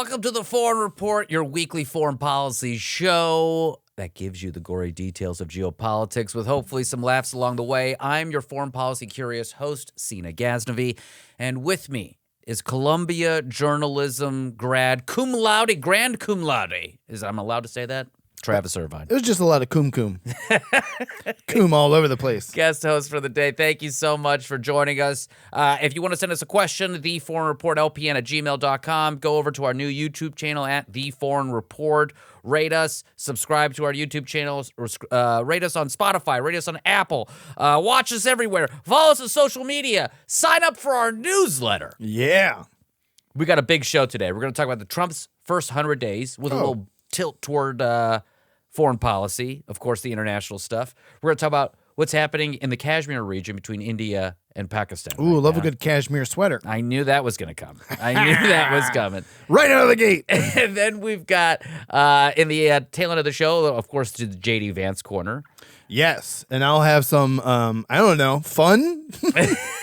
Welcome to the Foreign Report, your weekly foreign policy show that gives you the gory details of geopolitics with hopefully some laughs along the way. I'm your foreign policy curious host, Seena Ghaznavi, and with me is Columbia journalism grad, grand cum laude. I'm allowed to say that? Travis Irvine. It was just a lot of cum. Cum all over the place. Guest host for the day. Thank you so much for joining us. If you want to send us a question, theforeignreportlpn@gmail.com. Go over to our new YouTube channel at The Foreign Report. Rate us, subscribe to our YouTube channel, rate us on Spotify, rate us on Apple. Watch us everywhere. Follow us on social media. Sign up for our newsletter. Yeah. We got a big show today. We're going to talk about the Trump's first 100 days with a little tilt toward foreign policy, of course, the international stuff. We're going to talk about what's happening in the Kashmir region between India and Pakistan. Ooh, love a good cashmere sweater. I knew that was going to come. I knew that was coming. Right out of the gate. And then we've got, in the tail end of the show, of course, to the J.D. Vance corner. Yes, and I'll have some, fun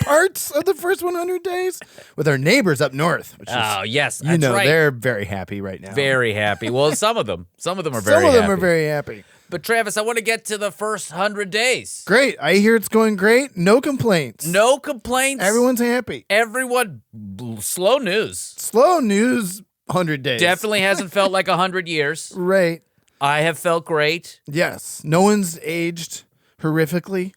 parts of the first 100 days with our neighbors up north. Which is, yes, that's right. They're very happy right now. Very happy. Well, some of them are very happy. Some of them are very happy. But Travis, I want to get to the first 100 days. Great. I hear it's going great. No complaints. No complaints. Everyone's happy. Everyone, slow news. Slow news 100 days. Definitely hasn't felt like 100 years. Right. I have felt great. Yes. No one's aged horrifically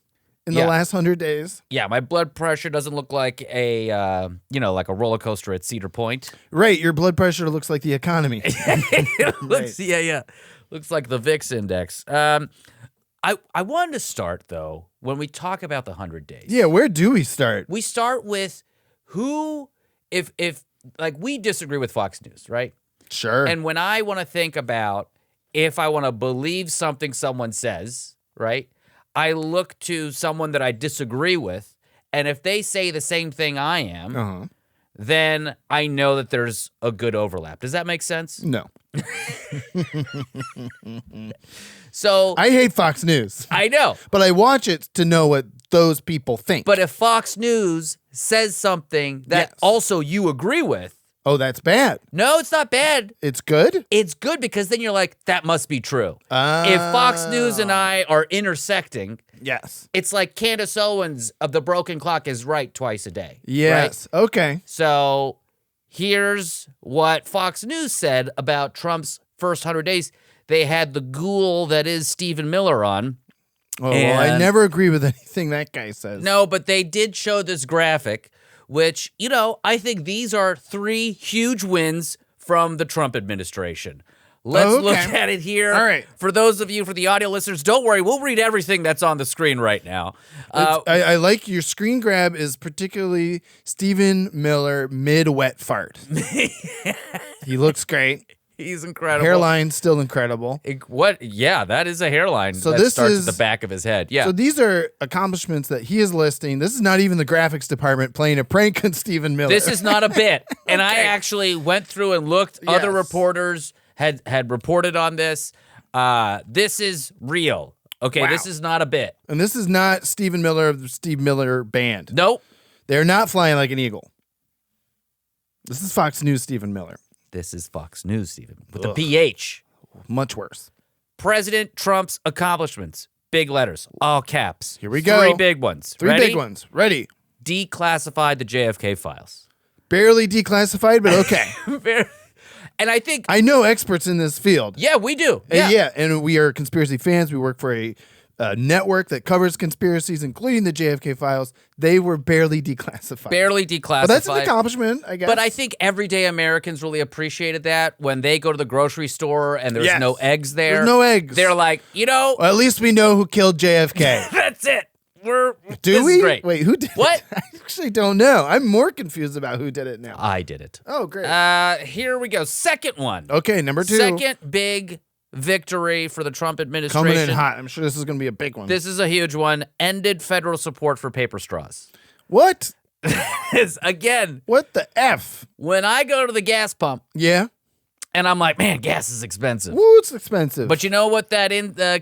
in the last 100 days. Yeah, my blood pressure doesn't look like a, like a roller coaster at Cedar Point. Right. Your blood pressure looks like the economy. Looks, yeah. Looks like the VIX index. I wanted to start, though, when we talk about the 100 days. Yeah, where do we start? We start with who, if we disagree with Fox News, right? Sure. And when I want to think about if I want to believe something someone says, right, I look to someone that I disagree with, and if they say the same thing I am, then I know that there's a good overlap. Does that make sense? No. So I hate Fox News. I know. But I watch it to know what those people think. But if Fox News says something that also you agree with, oh, that's bad. no, it's not bad. It's good? It's good because then you're like, that must be true. If Fox News and I are intersecting, yes, it's like Candace Owens of The Broken Clock is right twice a day. Yes. Right? Okay. So here's what Fox News said about Trump's first 100 days. They had the ghoul that is Stephen Miller on. Oh, well, I never agree with anything that guy says. No, but they did show this graphic, which, I think these are 3 huge wins from the Trump administration. Let's look at it here. All right. For those of you, for the audio listeners, don't worry. We'll read everything that's on the screen right now. I like your screen grab is particularly Stephen Miller mid-wet fart. He looks great. He's incredible. Hairline still incredible. What? Yeah, that is a hairline so that this starts is, at the back of his head. Yeah. So these are accomplishments that he is listing. This is not even the graphics department playing a prank on Stephen Miller. This is not a bit. And I actually went through and looked. Yes. Other reporters had reported on this. This is real. Okay, Wow. This is not a bit. And this is not Stephen Miller of the Steve Miller Band. Nope. They're not flying like an eagle. This is Fox News Stephen Miller. This is Fox News, Stephen, with a PH. Much worse. President Trump's accomplishments. Big letters, all caps. Here we go. 3 big ones. 3 Ready? big ones. Ready. Declassified the JFK files. Barely declassified, but okay. And I think... I know experts in this field. Yeah, we do. And we are conspiracy fans. We work for a network that covers conspiracies, including the JFK files. They were barely declassified. Barely declassified. But that's an accomplishment, I guess. But I think everyday Americans really appreciated that when they go to the grocery store and there's no eggs there. There's no eggs. They're like, Well, at least we know who killed JFK. That's it. This is great. Wait, who did what? it? I actually don't know. I'm more confused about who did it now. I did it. Oh, great. Here we go. Second one. Okay, number 2. Second big victory for the Trump administration. Coming in hot. I'm sure this is going to be a big one. This is a huge one. Ended federal support for paper straws. What? Again. What the F? When I go to the gas pump. Yeah. And I'm like, man, gas is expensive. Woo, it's expensive. But you know what that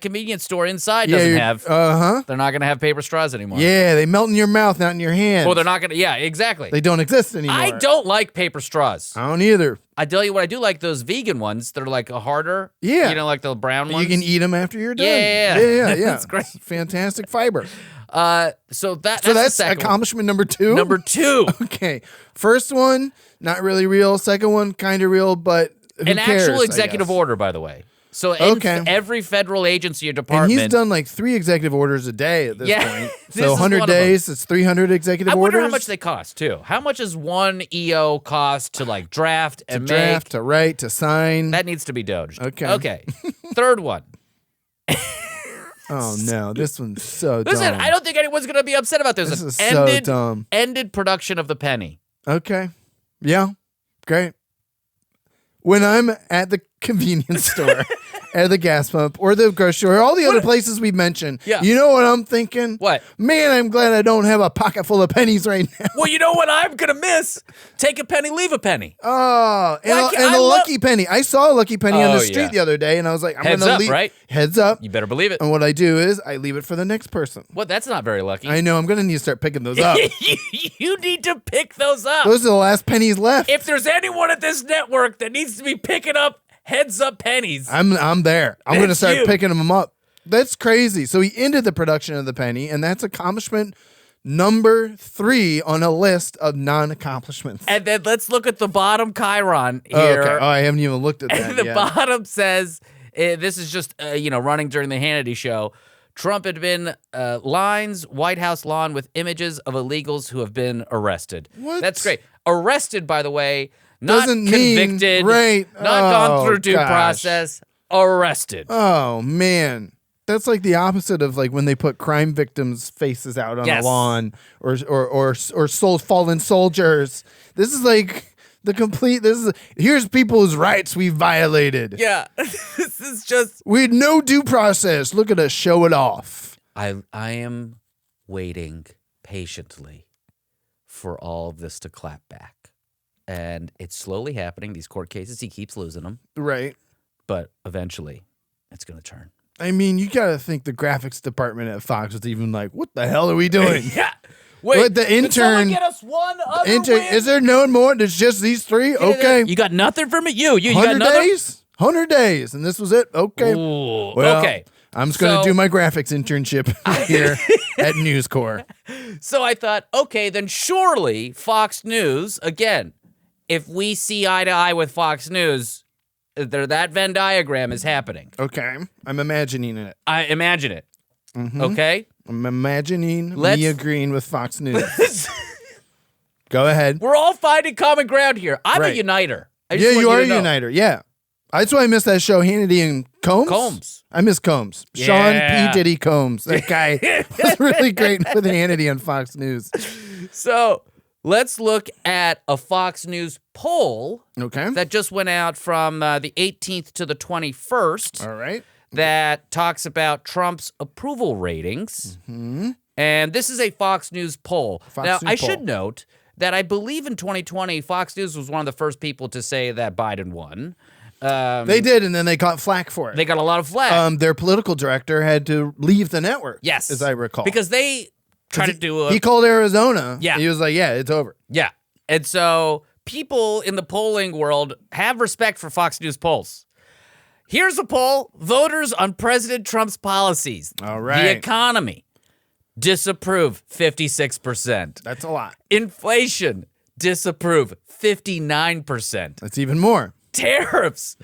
convenience store inside doesn't have? Uh-huh. They're not going to have paper straws anymore. Yeah, they melt in your mouth, not in your hands. Well, they're not going to. Yeah, exactly. They don't exist anymore. I don't like paper straws. I don't either. I tell you what, I do like those vegan ones. They're like a harder. Yeah. You know, like the brown ones. You can eat them after you're done. Yeah. That's great. It's fantastic fiber. So that's accomplishment number 2? Number 2. Okay. First one, not really real. Second one, kind of real, but who An cares, actual executive order, by the way. So every federal agency or department. And he's done like 3 executive orders a day at this point. So 100 days, it's 300 executive orders. I wonder how much they cost, too. How much does one EO cost to like draft and make? To write, to sign. That needs to be doged. Okay. Third one. Oh, no. This one's so dumb. Listen, I don't think anyone's going to be upset about this. This is so dumb. Ended production of the penny. Okay. Yeah. Great. When I'm at the convenience store, at the gas pump, or the grocery store, all the other places we've mentioned, you know what I'm thinking? What? Man, I'm glad I don't have a pocket full of pennies right now. Well, you know what I'm going to miss? Take a penny, leave a penny. Oh, and a lucky penny. I saw a lucky penny on the street the other day, and I was like, I'm going to leave. Right? Heads up. You better believe it. And what I do is I leave it for the next person. Well, that's not very lucky. I know. I'm going to need to start picking those up. You need to pick those up. Those are the last pennies left. If there's anyone at this network that needs to be picking up heads up pennies, I'm there. I'm going to start picking them up. That's crazy. So he ended the production of the penny, and that's accomplishment number 3 on a list of non-accomplishments. And then let's look at the bottom chyron here. Okay. Oh, I haven't even looked at that And the bottom says, this is just, running during the Hannity show. Trump had been lines White House lawn with images of illegals who have been arrested. What? That's great. Arrested, by the way, not Doesn't convicted, right. not gone through due process. Arrested. Oh, man. That's like the opposite of like when they put crime victims' faces out on a lawn or fallen soldiers. This is like the complete. Here's people's rights we violated. Yeah, this is just. We had no due process. Look at us show it off. I am waiting patiently for all of this to clap back, and it's slowly happening. These court cases, he keeps losing them, right? But eventually, it's going to turn. I mean, you got to think the graphics department at Fox was even like, what the hell are we doing? Yeah. Wait, the intern, did someone get us one other win? Is there no more? There's just these 3? Okay. You got nothing for me? You got 100 another? days? 100 days. And this was it? Okay. Ooh, well, okay. I'm just going to do my graphics internship here at News Corps. So I thought, okay, then surely Fox News, again, if we see eye to eye with Fox News, that Venn diagram is happening. Okay. I'm imagining it. I imagine it. Mm-hmm. Okay? I'm imagining me agreeing with Fox News. Go ahead. We're all finding common ground here. I'm a uniter. You are a uniter. Yeah. That's why I miss that show, Hannity and Combs. I miss Combs. Yeah. Sean P. Diddy Combs. That guy was really great with Hannity on Fox News. So let's look at a Fox News poll that just went out from the 18th to the 21st. All right. That talks about Trump's approval ratings. Mm-hmm. And this is a Fox News poll. I should note that I believe in 2020, Fox News was one of the first people to say that Biden won. They did, and then they got flack for it. They got a lot of flack. Their political director had to leave the network. Yes. As I recall. Because they tried to do He called Arizona. Yeah. He was like, yeah, it's over. Yeah. And so people in the polling world have respect for Fox News polls. Here's a poll. Voters on President Trump's policies. All right. The economy. Disapprove, 56%. That's a lot. Inflation. Disapprove, 59%. That's even more. Tariffs.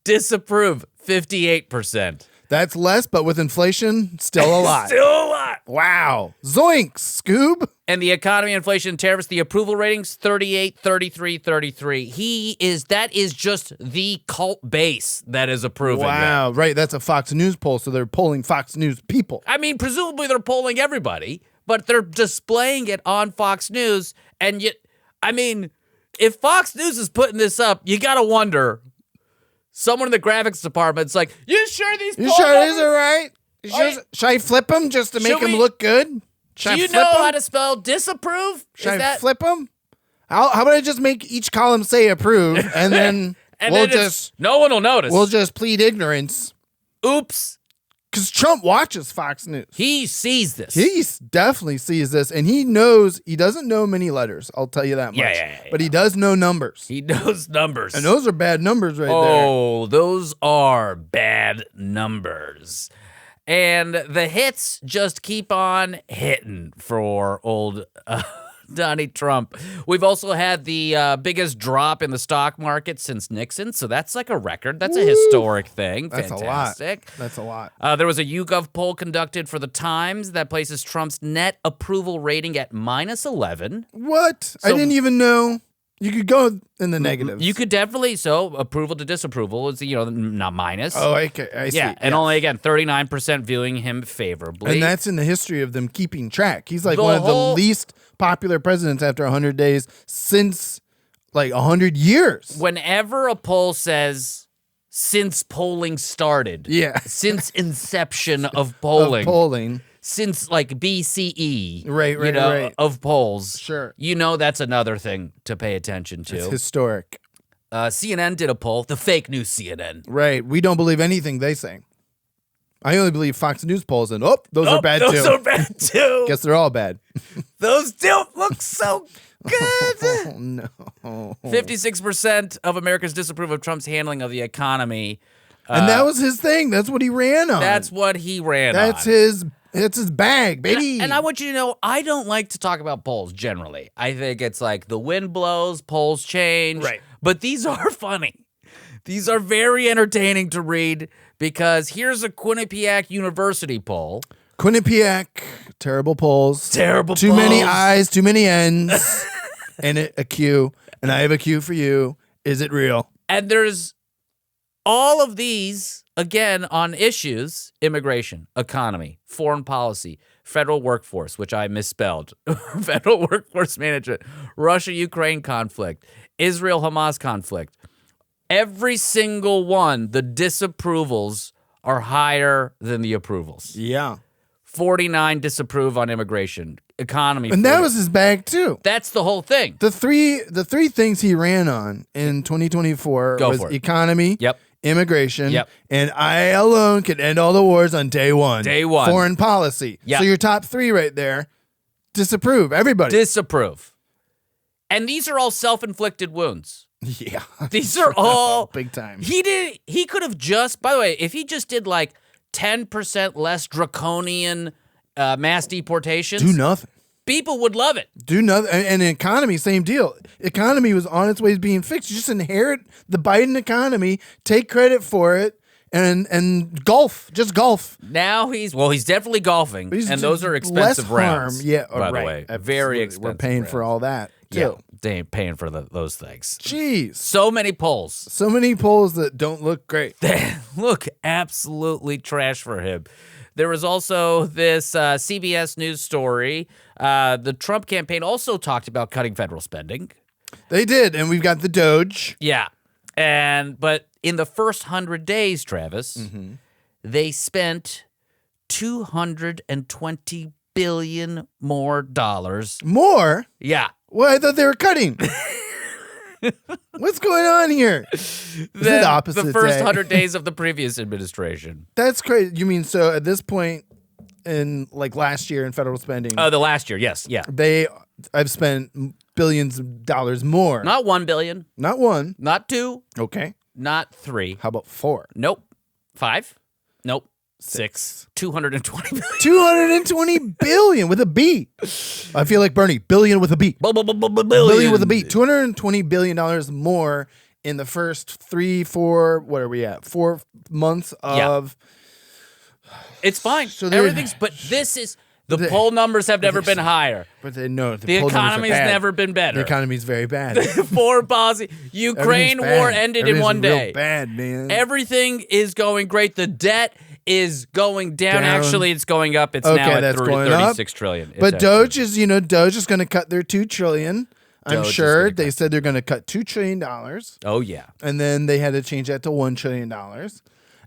Disapprove, 58%. That's less, but with inflation, still a lot. Still a lot. Wow. Zoinks, Scoob. And the economy, inflation, and tariffs, the approval ratings, 38, 33, 33. That is just the cult base that is approving it. Wow, right. That's a Fox News poll, so they're polling Fox News people. I mean, presumably they're polling everybody, but they're displaying it on Fox News. And yet, I mean, if Fox News is putting this up, you got to wonder, someone in the graphics department's like, you sure these You sure these are right? Should I flip them just to make them look good? Do you know how to spell disapprove? Should I flip them? How about I just make each column say approve and then And We'll then no one will notice. We'll just plead ignorance. Oops. Because Trump watches Fox News. He sees this. He definitely sees this, and he knows he doesn't know many letters. I'll tell you that much. Yeah. But he does know numbers. He knows numbers. And those are bad numbers right there. Oh, those are bad numbers. And the hits just keep on hitting for old Donnie Trump. We've also had the biggest drop in the stock market since Nixon, so that's like a record. That's a historic thing. That's Fantastic. That's a lot. There was a YouGov poll conducted for the Times that places Trump's net approval rating at -11. What? I didn't even know. You could go in the negatives. You could definitely, approval to disapproval is, not minus. Oh, okay. I see. Yeah, and only, again, 39% viewing him favorably. And that's in the history of them keeping track. He's like one of the least popular presidents after 100 days since like 100 years. Whenever a poll says, since polling started. Yeah. Since inception of polling. Since like BCE, right. of polls. Sure. That's another thing to pay attention to. It's historic. CNN did a poll, the fake news CNN. Right. We don't believe anything they say. I only believe Fox News polls, and those are bad too. Those are bad too. Guess they're all bad. Those don't look so good. Oh, no. 56% of Americans disapprove of Trump's handling of the economy. And that was his thing. That's what he ran on. That's what he ran on. That's his bag, baby. And I want you to know, I don't like to talk about polls generally. I think it's like the wind blows, polls change. Right. But these are funny. These are very entertaining to read because here's a Quinnipiac University poll. Quinnipiac, terrible polls. Too many I's, too many N's, and a Q. And I have a Q for you. Is it real? And there's all of these, again, on issues: immigration, economy, foreign policy, federal workforce, which I misspelled, federal workforce management, Russia-Ukraine conflict, Israel-Hamas conflict. Every single one, the disapprovals are higher than the approvals. Yeah. 49 disapprove on immigration, economy. And that was his bag too. That's the whole thing. The three things he ran on in 2024 was economy, immigration, and I alone can end all the wars on day one. Foreign policy. Yep. So your top three right there, disapprove. Everybody. Disapprove. And these are all self-inflicted wounds. Yeah. These are all big time. He could have just, by the way, if he just did like 10% less draconian mass deportations. Do nothing. People would love it. Do nothing. And the economy, same deal. Economy was on its way to being fixed. You just inherit the Biden economy, take credit for it, and golf. Just golf. Now he's definitely golfing. And those are expensive rounds. Yeah, by the way. Absolutely. Very expensive. We're paying rounds. for all that, too. Yeah, they ain't paying for those things. Jeez. So many polls. So many polls that don't look great. They look absolutely trash for him. There was also this CBS News story. The Trump campaign also talked about cutting federal spending. They did, and we've got the Doge. Yeah. But in the first 100 days, Travis, they spent $220 billion more. More? Yeah. Well, I thought they were cutting. What's going on here? The opposite. The first 100 days of the previous administration. That's crazy. You mean so at this point in like last year in federal spending? The last year, yes, yeah. I've spent billions of dollars more. Not $1 billion. Not one. Not two. Okay. Not three. How about four? Nope. 5. Nope. 6. 220 billion. 220 billion with a B. I feel like Bernie. Billion with a B. Billion with a B. $220 billion more in the first 4 months of. Yeah. It's fine. So everything's. But this is. The poll numbers have never been higher. But they know the economy's never been better. The economy's very bad. Foreign policy. Ukraine war ended in one day. Real bad, man. Everything is going great. The debt is going down. Actually, it's going up. It's now at $36 trillion. But Doge is going to cut their $2 trillion. I'm sure they said they're going to cut $2 trillion. Oh, yeah. And then they had to change that to $1 trillion.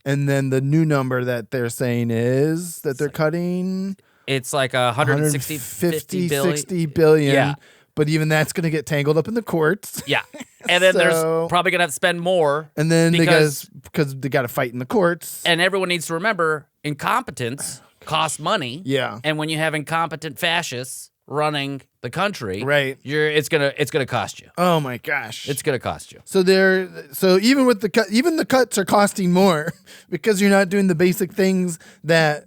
And then the new number that they're saying is that they're cutting. It's like 160 billion but even that's going to get tangled up in the courts. Yeah. And then there's So- probably going to have to spend more. And then because because they got to fight in the courts. And everyone needs to remember, incompetence costs money. Yeah. And when you have incompetent fascists running the country, Right. it's gonna cost you. Oh my gosh. It's gonna cost you. So even with the cut, even the cuts are costing more because you're not doing the basic things that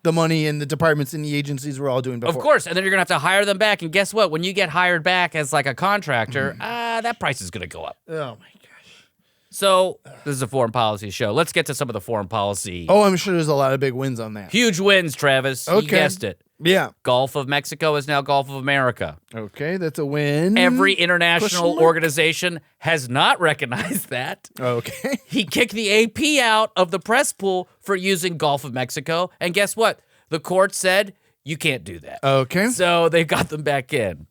the money and the departments and the agencies were all doing before. Of course. And then you're gonna have to hire them back. And guess what? When you get hired back as like a contractor, that price is gonna go up. Oh my gosh. So this is a foreign policy show. Let's get to some of the foreign policy. Oh, I'm sure there's a lot of big wins on that. Huge wins, Travis. You Okay. guessed it. Yeah. Gulf of Mexico is now Gulf of America. Okay, that's a win. Every international Question mark? organization has not recognized that. Okay. He kicked the AP out of the press pool for using Gulf of Mexico. And guess what? The court said, you can't do that. Okay. So they got them back in.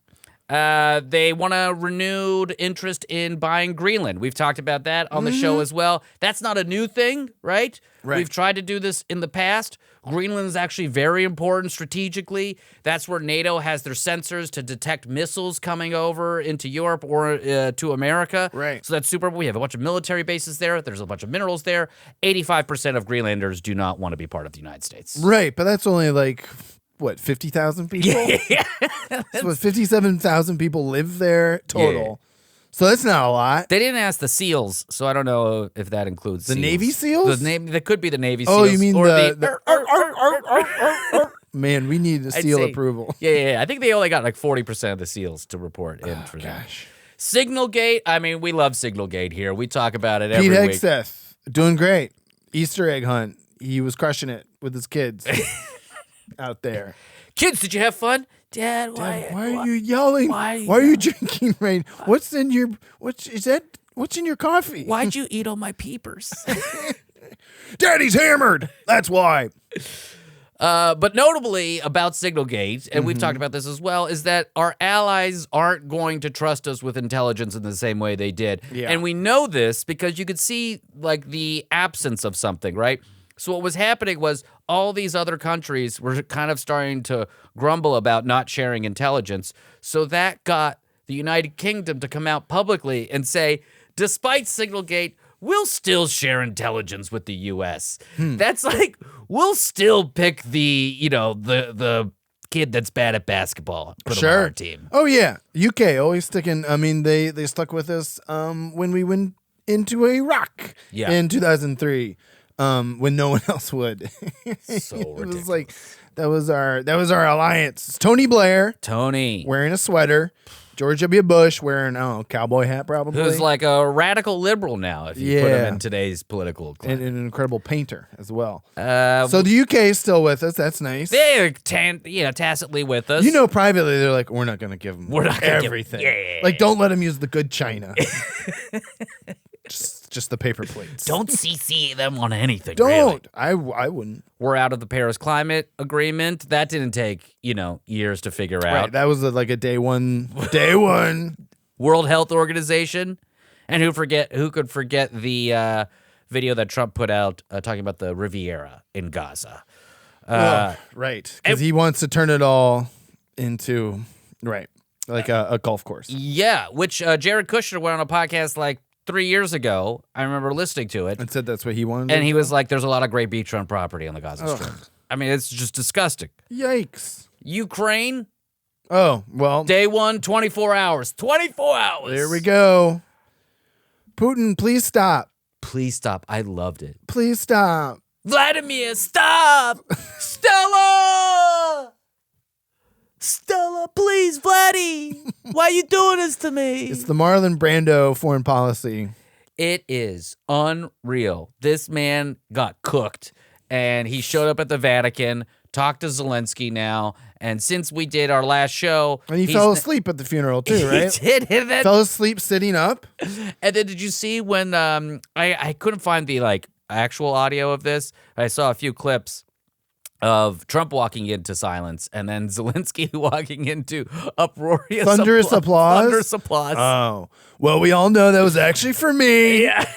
They want a renewed interest in buying Greenland. We've talked about that on the show as well. That's not a new thing, right? Right. We've tried to do this in the past. Greenland is actually very important strategically. That's where NATO has their sensors to detect missiles coming over into Europe or to America. Right. So that's super. We have a bunch of military bases there. There's a bunch of minerals there. 85% of Greenlanders do not want to be part of the United States. Right, but that's only like what, 50,000 people? Yeah. So what, 57,000 people live there total. So that's not a lot. They didn't ask the SEALs, so I don't know if that includes The SEALs. Navy SEALs? The Navy. That could be the Navy Oh, SEAls. you mean or the man, we need a I'd seal say- approval. Yeah. I think they only got like 40% of the SEAls to report in for that. Gosh. Signalgate. I mean, we love Signalgate here. We talk about it every Pete week. Hegseth, doing great. Easter egg hunt. He was crushing it with his kids out there. Kids, did you have fun? Dad, why Why are you yelling? why- Why are you drinking rain? What's in your coffee? Why'd you eat all my peepers? Daddy's hammered. That's why. But notably about Signalgate, and we've talked about this as well, is that our allies aren't going to trust us with intelligence in the same way they did. Yeah. And we know this because you could see like the absence of something, right? So what was happening was all these other countries were kind of starting to grumble about not sharing intelligence. So that got the United Kingdom to come out publicly and say, despite Signalgate, we'll still share intelligence with the U.S. That's like, we'll still pick the kid that's bad at basketball, put him on our team. Oh yeah, UK always sticking. I mean, they stuck with us when we went into Iraq in 2003, when no one else would. So It ridiculous. was like that was our alliance. It's Tony Blair Tony, wearing a sweater, George W. Bush wearing a cowboy hat probably, who's like a radical liberal now, if you put him in today's political climate. and an incredible painter as well. So So the UK is still with us. That's nice. they're tacitly with us. You know, privately, they're like, we're not going to give them We're not gonna give- everything. yeah. Like, don't let them use the good china. just the paper plates. don't CC them on anything. Don't. Really. I wouldn't. We're out of the Paris Climate Agreement. That didn't take years to figure out. Right. That was like a day one. Day one. World Health Organization, and who could forget the video that Trump put out talking about the Riviera in Gaza. Right. Because he wants to turn it all into like a golf course. Yeah, which Jared Kushner went on a podcast like 3 years ago. I remember listening to it. And said that's what he wanted. And he was like, there's a lot of great beachfront property on the Gaza Strip. I mean, it's just disgusting. Yikes. Ukraine, Oh, well, day one, 24 hours. 24 hours. there we go. Putin, please stop. Please stop. I loved it. Please stop. Vladimir, stop! Stella! Stella, please, Vladdy! Why are you doing this to me? It's the Marlon Brando foreign policy. It is unreal. This man got cooked, and he showed up at the Vatican, talked to Zelensky now, and since we did our last show... And he he's fell asleep at the funeral too, right? He did. And then, Fell asleep sitting up. and then did you see when... I couldn't find the actual audio of this. I saw a few clips of Trump walking into silence and then Zelensky walking into uproarious Thunderous applause? Thunderous applause. Oh, well, we all know that was actually for me. Yeah.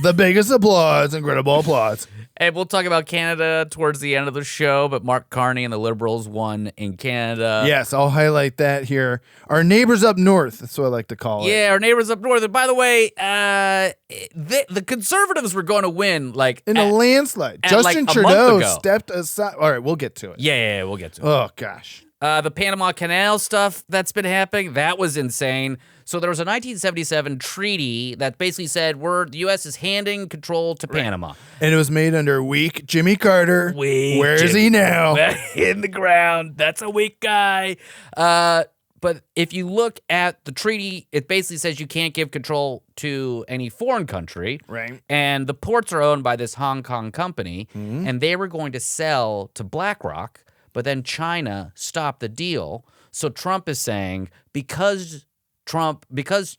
The biggest applause, incredible applause. And we'll talk about Canada towards the end of the show, but Mark Carney and the Liberals won in Canada. Yes, I'll highlight that here. Our neighbors up north, that's what I like to call it. Yeah, our neighbors up north. And by the way, the Conservatives were going to win in a landslide. Justin Trudeau stepped aside. All right, we'll get to it. Yeah, we'll get to it. Oh, gosh. The Panama Canal stuff that's been happening, that was insane. So there was a 1977 treaty that basically said the U.S. is handing control to Panama. And it was made under weak Jimmy Carter. Where is he now? In the ground. That's a weak guy. But if you look at the treaty, it basically says you can't give control to any foreign country. Right. And the ports are owned by this Hong Kong company, and they were going to sell to BlackRock, but then China stopped the deal. So Trump is saying because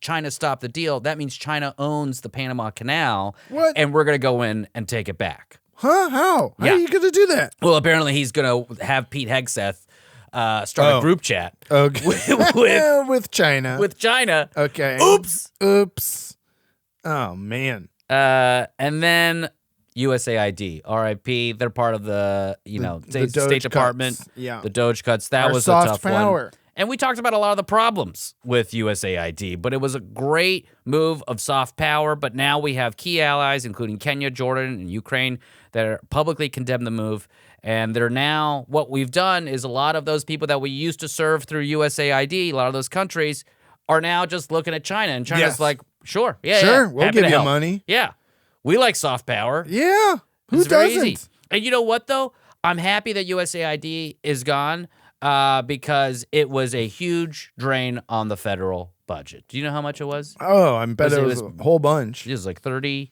China stopped the deal, that means China owns the Panama Canal, and we're going to go in and take it back. Huh? How? How are you going to do that? Well, apparently he's going to have Pete Hegseth start a group chat with China. With China. Okay. Oops. Oh, man. And then USAID, RIP, they're part of the State Department. Cuts. Yeah. The Doge cuts. That was a tough one. And we talked about a lot of the problems with USAID, but it was a great move of soft power. But now we have key allies, including Kenya, Jordan, and Ukraine, that are publicly condemned the move. And they're now, what we've done is a lot of those people that we used to serve through USAID, a lot of those countries, are now just looking at China. And China's like, sure, we'll give you money. Yeah. We like soft power. Yeah. Who doesn't? Easy. And you know what, though? I'm happy that USAID is gone. Because it was a huge drain on the federal budget. Do you know how much it was? Oh, I bet it was a whole bunch. It was like 30%,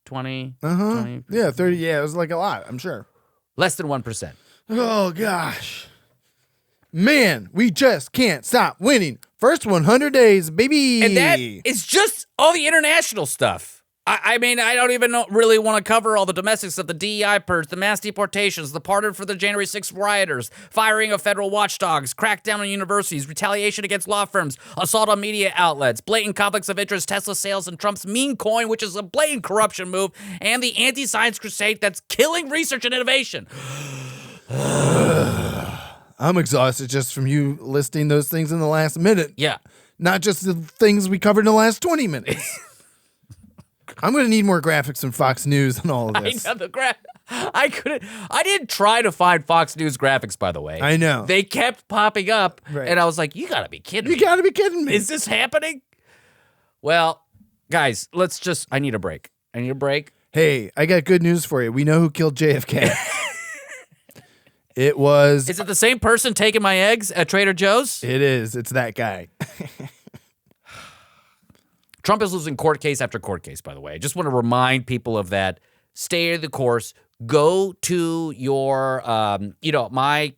20. Yeah, 30. Yeah, it was like a lot, I'm sure. Less than 1%. Oh, gosh. Man, we just can't stop winning. First 100 days, baby. And that is just all the international stuff. I mean, I don't even really want to cover all the domestic stuff, the DEI purge, the mass deportations, the pardon for the January 6th rioters, firing of federal watchdogs, crackdown on universities, retaliation against law firms, assault on media outlets, blatant conflicts of interest, Tesla sales, and Trump's meme coin, which is a blatant corruption move, and the anti-science crusade that's killing research and innovation. I'm exhausted just from you listing those things in the last minute. Yeah. Not just the things we covered in the last 20 minutes. I'm going to need more graphics and Fox News and all of this. I know I didn't try to find Fox News graphics, by the way. I know. They kept popping up, and I was like, you got to be kidding me. You got to be kidding me. Is this happening? Well, guys, I need a break. Hey, I got good news for you. We know who killed JFK. It was... Is it the same person taking my eggs at Trader Joe's? It is. It's that guy. Trump is losing court case after court case, by the way. I just want to remind people of that. Stay the course. Go to your, my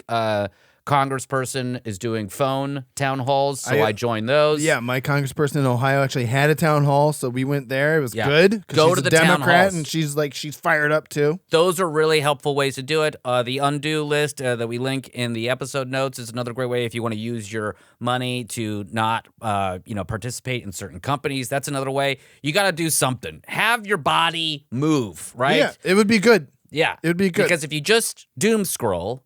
congressperson is doing phone town halls, so I joined those. Yeah, my congressperson in Ohio actually had a town hall, so we went there. It was good. Go to the Democrat, and she's fired up too. Those are really helpful ways to do it. The undo list that we link in the episode notes is another great way if you want to use your money to not, participate in certain companies. That's another way. You got to do something. Have your body move, right? Yeah, it would be good. Yeah, it would be good because if you just doom scroll,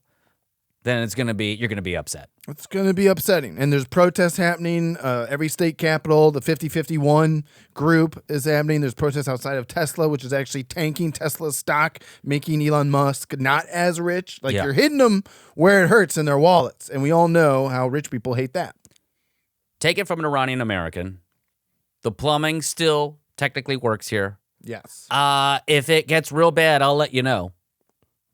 then you're going to be upset. It's going to be upsetting. And there's protests happening. Every state capital, the 5051 group is happening. There's protests outside of Tesla, which is actually tanking Tesla's stock, making Elon Musk not as rich. You're hitting them where it hurts in their wallets. And we all know how rich people hate that. Take it from an Iranian American. The plumbing still technically works here. Yes. If it gets real bad, I'll let you know.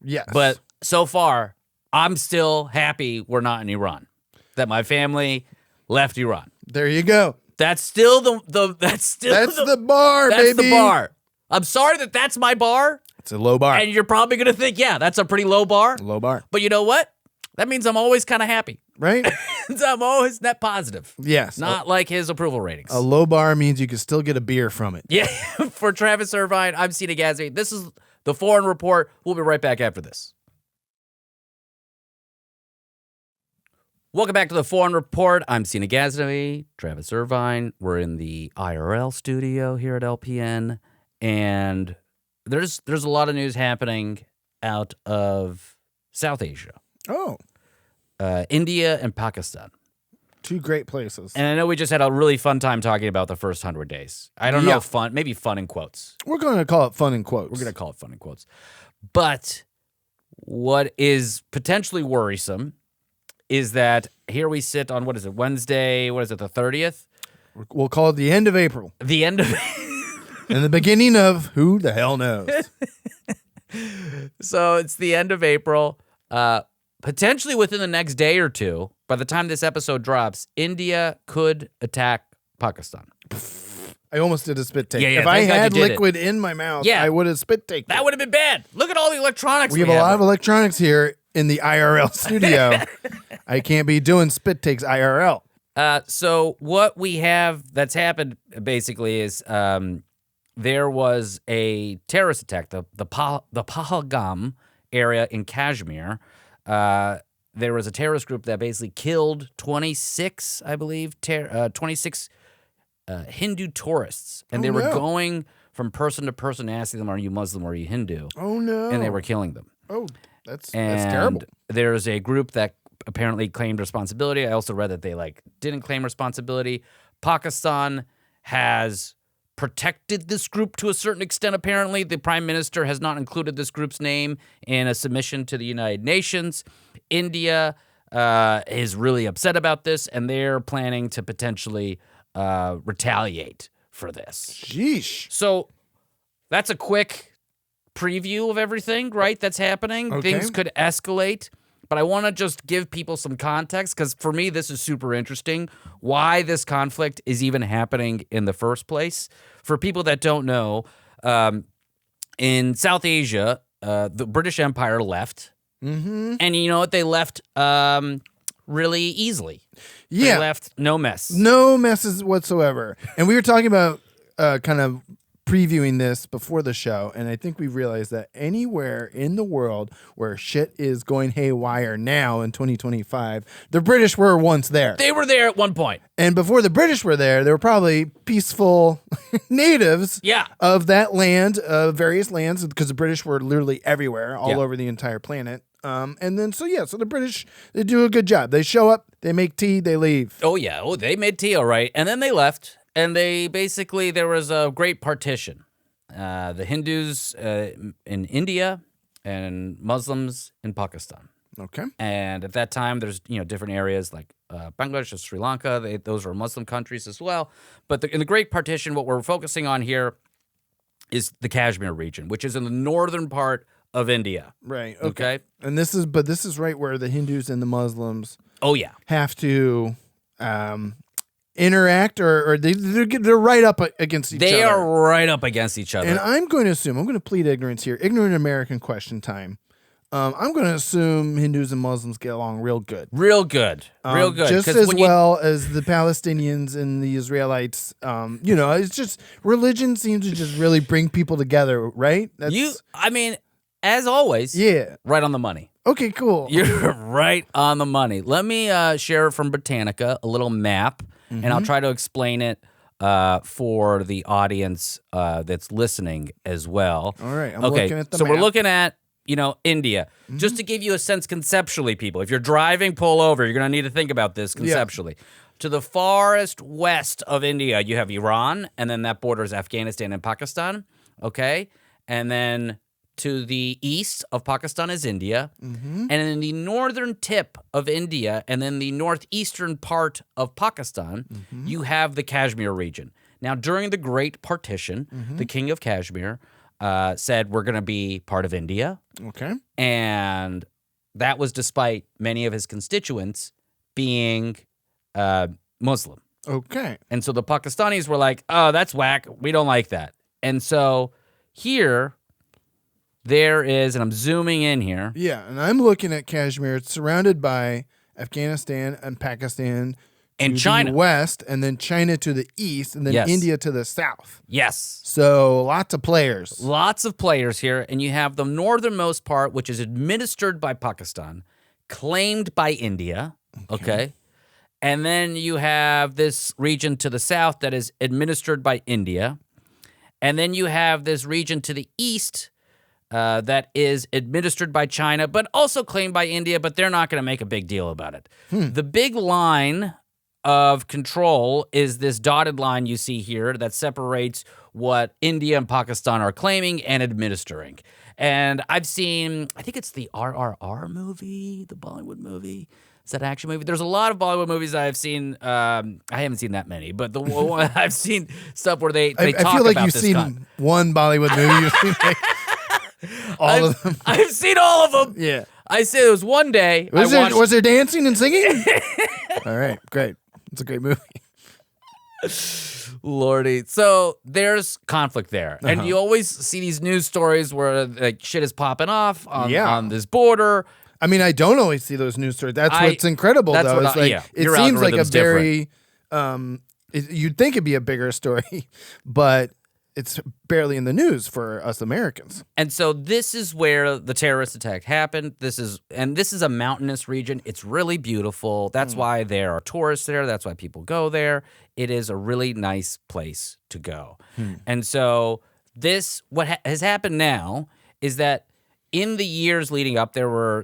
Yes. But so far, I'm still happy we're not in Iran. That my family left Iran. There you go. That's still the bar, that's baby. The bar. I'm sorry that's my bar. It's a low bar. And you're probably going to think, yeah, that's a pretty low bar. Low bar. But you know what? That means I'm always kind of happy. Right? I'm always net positive. Yes. Not like his approval ratings. A low bar means you can still get a beer from it. Yeah. For Travis Irvine, I'm Seena Ghaznavi. This is the Foreign Report. We'll be right back after this. Welcome back to the Foreign Report. I'm Seena Ghaznavi, Travis Irvine. We're in the IRL studio here at LPN, and there's a lot of news happening out of South Asia. Oh. India and Pakistan. Two great places. And I know we just had a really fun time talking about the first 100 days. I don't know, maybe fun in quotes. We're going to call it fun in quotes. We're going to call it fun in quotes. But what is potentially worrisome is that here we sit on, what is it, Wednesday, what is it, the 30th? We'll call it the end of April. The end of and the beginning of who the hell knows. So it's the end of April. Potentially within the next day or two, by the time this episode drops, India could attack Pakistan. I almost did a spit take. Yeah, if I had liquid in my mouth, I would have spit taken. That would have been bad. Look at all the electronics we have a lot of electronics here in the IRL studio. I can't be doing spit takes IRL. So what we have that's happened basically is there was a terrorist attack, the Pahalgam area in Kashmir. There was a terrorist group that basically killed 26, I believe, 26 Hindu tourists. And they were going from person to person asking them, are you Muslim or are you Hindu? Oh, no. And they were killing them. Oh, that's terrible. There's a group that apparently claimed responsibility. I also read that they didn't claim responsibility. Pakistan has protected this group to a certain extent, apparently. The prime minister has not included this group's name in a submission to the United Nations. India is really upset about this, and they're planning to potentially retaliate for this. Sheesh. So that's a quick preview of everything, right, that's happening. Okay. Things could escalate. But I want to just give people some context because for me, this is super interesting, why this conflict is even happening in the first place. For people that don't know, in South Asia, the British Empire left. Mm-hmm. And you know what? They left really easily. Yeah. They left no mess. No messes whatsoever. And we were talking about kind of previewing this before the show, and I think we realized that anywhere in the world where shit is going haywire now in 2025, the British were once there. They were there at one point. And before the British were there were probably peaceful natives of that land, various lands, because the British were literally everywhere, all over the entire planet. And then, so the British, they do a good job. They show up, they make tea, they leave. Oh, yeah. Oh, they made tea, all right. And then they left. And they basically, there was a great partition. The Hindus in India and Muslims in Pakistan. Okay. And at that time, there's different areas like Bangladesh or Sri Lanka. Those were Muslim countries as well. But in the Great Partition, what we're focusing on here is the Kashmir region, which is in the northern part of India. Right. Okay. And this is right where the Hindus and the Muslims. Have to. Interact or they're right up against each other. They are right up against each other. And I'm going to plead ignorance here. Ignorant American question time. I'm going to assume Hindus and Muslims get along real good. Real good. Just as well as the Palestinians and the Israelites. It's just religion seems to just really bring people together, right? As always. Yeah. Right on the money. Okay, cool. You're right on the money. Let me share from Britannica a little map. And I'll try to explain it for the audience that's listening as well. All right. I'm looking at the map. So we're looking at, India. Mm-hmm. Just to give you a sense conceptually, people, if you're driving, pull over. You're going to need to think about this conceptually. Yeah. To the farthest west of India, you have Iran, and then that borders Afghanistan and Pakistan. Okay? And then to the east of Pakistan is India. Mm-hmm. And in the northern tip of India and then the northeastern part of Pakistan, you have the Kashmir region. Now, during the Great Partition, the king of Kashmir said, we're going to be part of India. Okay. And that was despite many of his constituents being Muslim. Okay. And so the Pakistanis were like, oh, that's whack. We don't like that. And so here... there is, and I'm zooming in here. Yeah, and I'm looking at Kashmir. It's surrounded by Afghanistan and Pakistan and China to the west, and then China to the east, and then India to the south. Yes. So lots of players. Lots of players here, and you have the northernmost part, which is administered by Pakistan, claimed by India, Okay. And then you have this region to the south that is administered by India. And then you have this region to the east that is administered by China, but also claimed by India, but they're not going to make a big deal about it. The big line of control is this dotted line you see here that separates what India and Pakistan are claiming and administering. And I've seen, I think it's the RRR movie, the Bollywood movie. Is that an action movie? There's a lot of Bollywood movies I've seen. I haven't seen that many, but the one I've seen stuff where they talk about this. I feel like you've seen one Bollywood movie. You've seen like all of them. I've seen all of them. Yeah. I said it was one day. Was there dancing and singing? All right, great. It's a great movie. Lordy. So there's conflict there. And you always see these news stories where like shit is popping off on this border. I mean, I don't always see those news stories. That's what's incredible, though. It's like it seems like a very you'd think it'd be a bigger story, but it's barely in the news for us Americans. And so this is where the terrorist attack happened. This is a mountainous region. It's really beautiful. That's why there are tourists there. That's why people go there. It is a really nice place to go. And so what has happened now is that in the years leading up, there was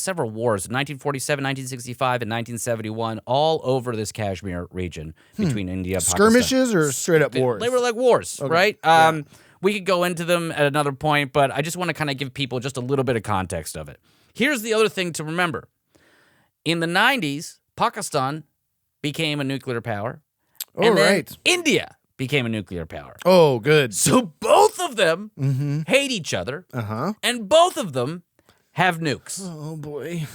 several wars, 1947, 1965, and 1971, all over this Kashmir region between India and Pakistan. Skirmishes or straight up wars? They were like wars, right? Yeah. We could go into them at another point, but I just want to kind of give people just a little bit of context of it. Here's the other thing to remember. In the 90s, Pakistan became a nuclear power. And then India became a nuclear power. Oh, good. So both of them hate each other, and both of them have nukes. Oh boy!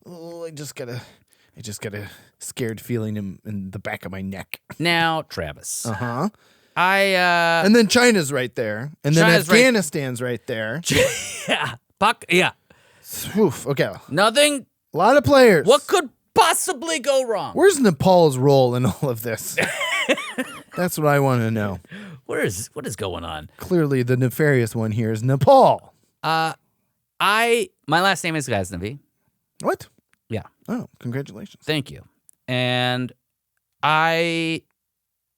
Oh, I just got a scared feeling in the back of my neck. Now, Travis. And then China's right there, and then Afghanistan's right there. Yeah. Oof, okay. Nothing. A lot of players. What could possibly go wrong? Where's Nepal's role in all of this? That's what I want to know. What is going on? Clearly, the nefarious one here is Nepal. My last name is Ghaznavi. What? Yeah. Oh, congratulations. Thank you. And I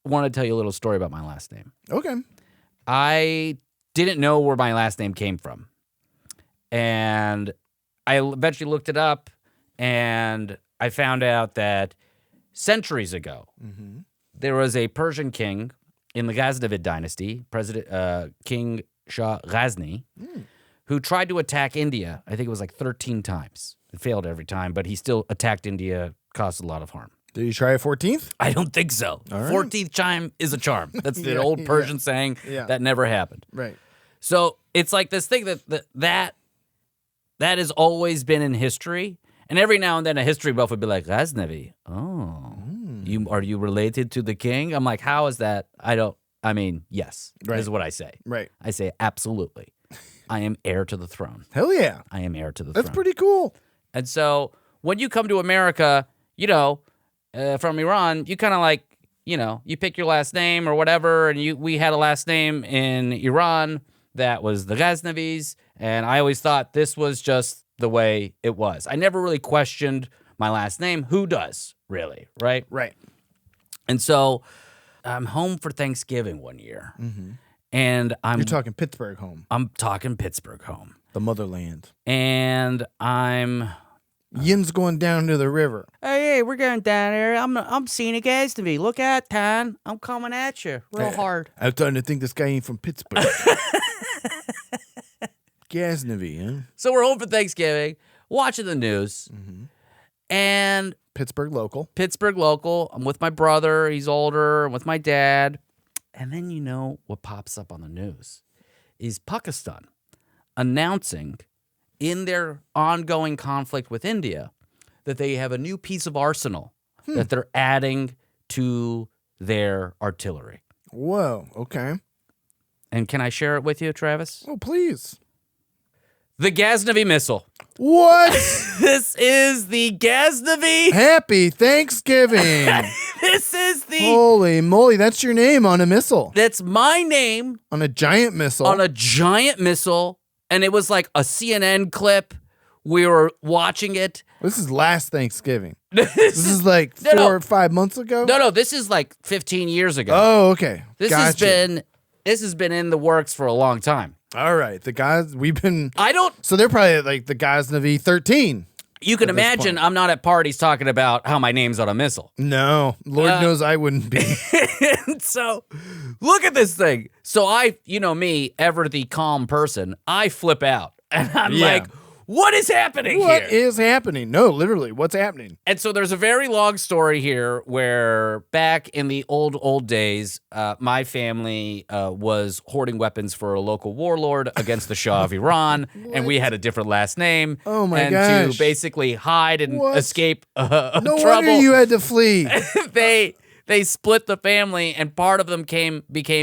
want to tell you a little story about my last name. Okay. I didn't know where my last name came from. And I eventually looked it up, and I found out that centuries ago, there was a Persian king in the Ghaznavid dynasty, King Shah Ghazni, who tried to attack India. I think it was like 13 times. It failed every time, but he still attacked India, caused a lot of harm. Did you try a 14th? I don't think so. All right. 14th chime is a charm. That's the old Persian saying that never happened. Right. So it's like this thing that has always been in history. And every now and then a history buff would be like, Ghaznavi, are you related to the king? I'm like, how is that? Yes, is what I say. Right. I say, absolutely. I am heir to the throne. Hell yeah. I am heir to the throne. That's pretty cool. And so when you come to America, from Iran, you kind of like, you pick your last name or whatever. And we had a last name in Iran that was the Ghaznavis. And I always thought this was just the way it was. I never really questioned my last name. Who does, really, right? Right. And so I'm home for Thanksgiving one year. And You're talking Pittsburgh home. I'm talking Pittsburgh home. The motherland. And I'm... Yin's going down to the river. Hey, we're going down there. I'm Seena Ghaznavi. Look out, Tan. I'm coming at you real hard. I'm starting to think this guy ain't from Pittsburgh. Ghaznavi, huh? So we're home for Thanksgiving, watching the news, and Pittsburgh local. I'm with my brother. He's older. I'm with my dad. And then what pops up on the news is Pakistan announcing in their ongoing conflict with India that they have a new piece of arsenal that they're adding to their artillery. Whoa, okay. And can I share it with you, Travis? Oh, please. The Ghaznavi missile. What? This is the Ghaznavi. Happy Thanksgiving. This is the... Holy moly, that's your name on a missile. That's my name. On a giant missile. And it was like a CNN clip. We were watching it, This is last Thanksgiving. This is like 4 or 5 months ago? No, this is like 15 years ago. Oh, okay. This has been in the works for a long time. All right. The guys, I don't... So they're probably like the Ghaznavi 13. You can imagine I'm not at parties talking about how my name's on a missile. No. Lord knows I wouldn't be. So, look at this thing. So you know me, ever the calm person, I flip out. And I'm like, what is happening here? What is happening? No, literally, what's happening? And so there's a very long story here where back in the old days, my family was hoarding weapons for a local warlord against the Shah of Iran, and we had a different last name. Oh my gosh. And gosh. to basically hide and escape No trouble. wonder you had to flee. They split the family, and part of them became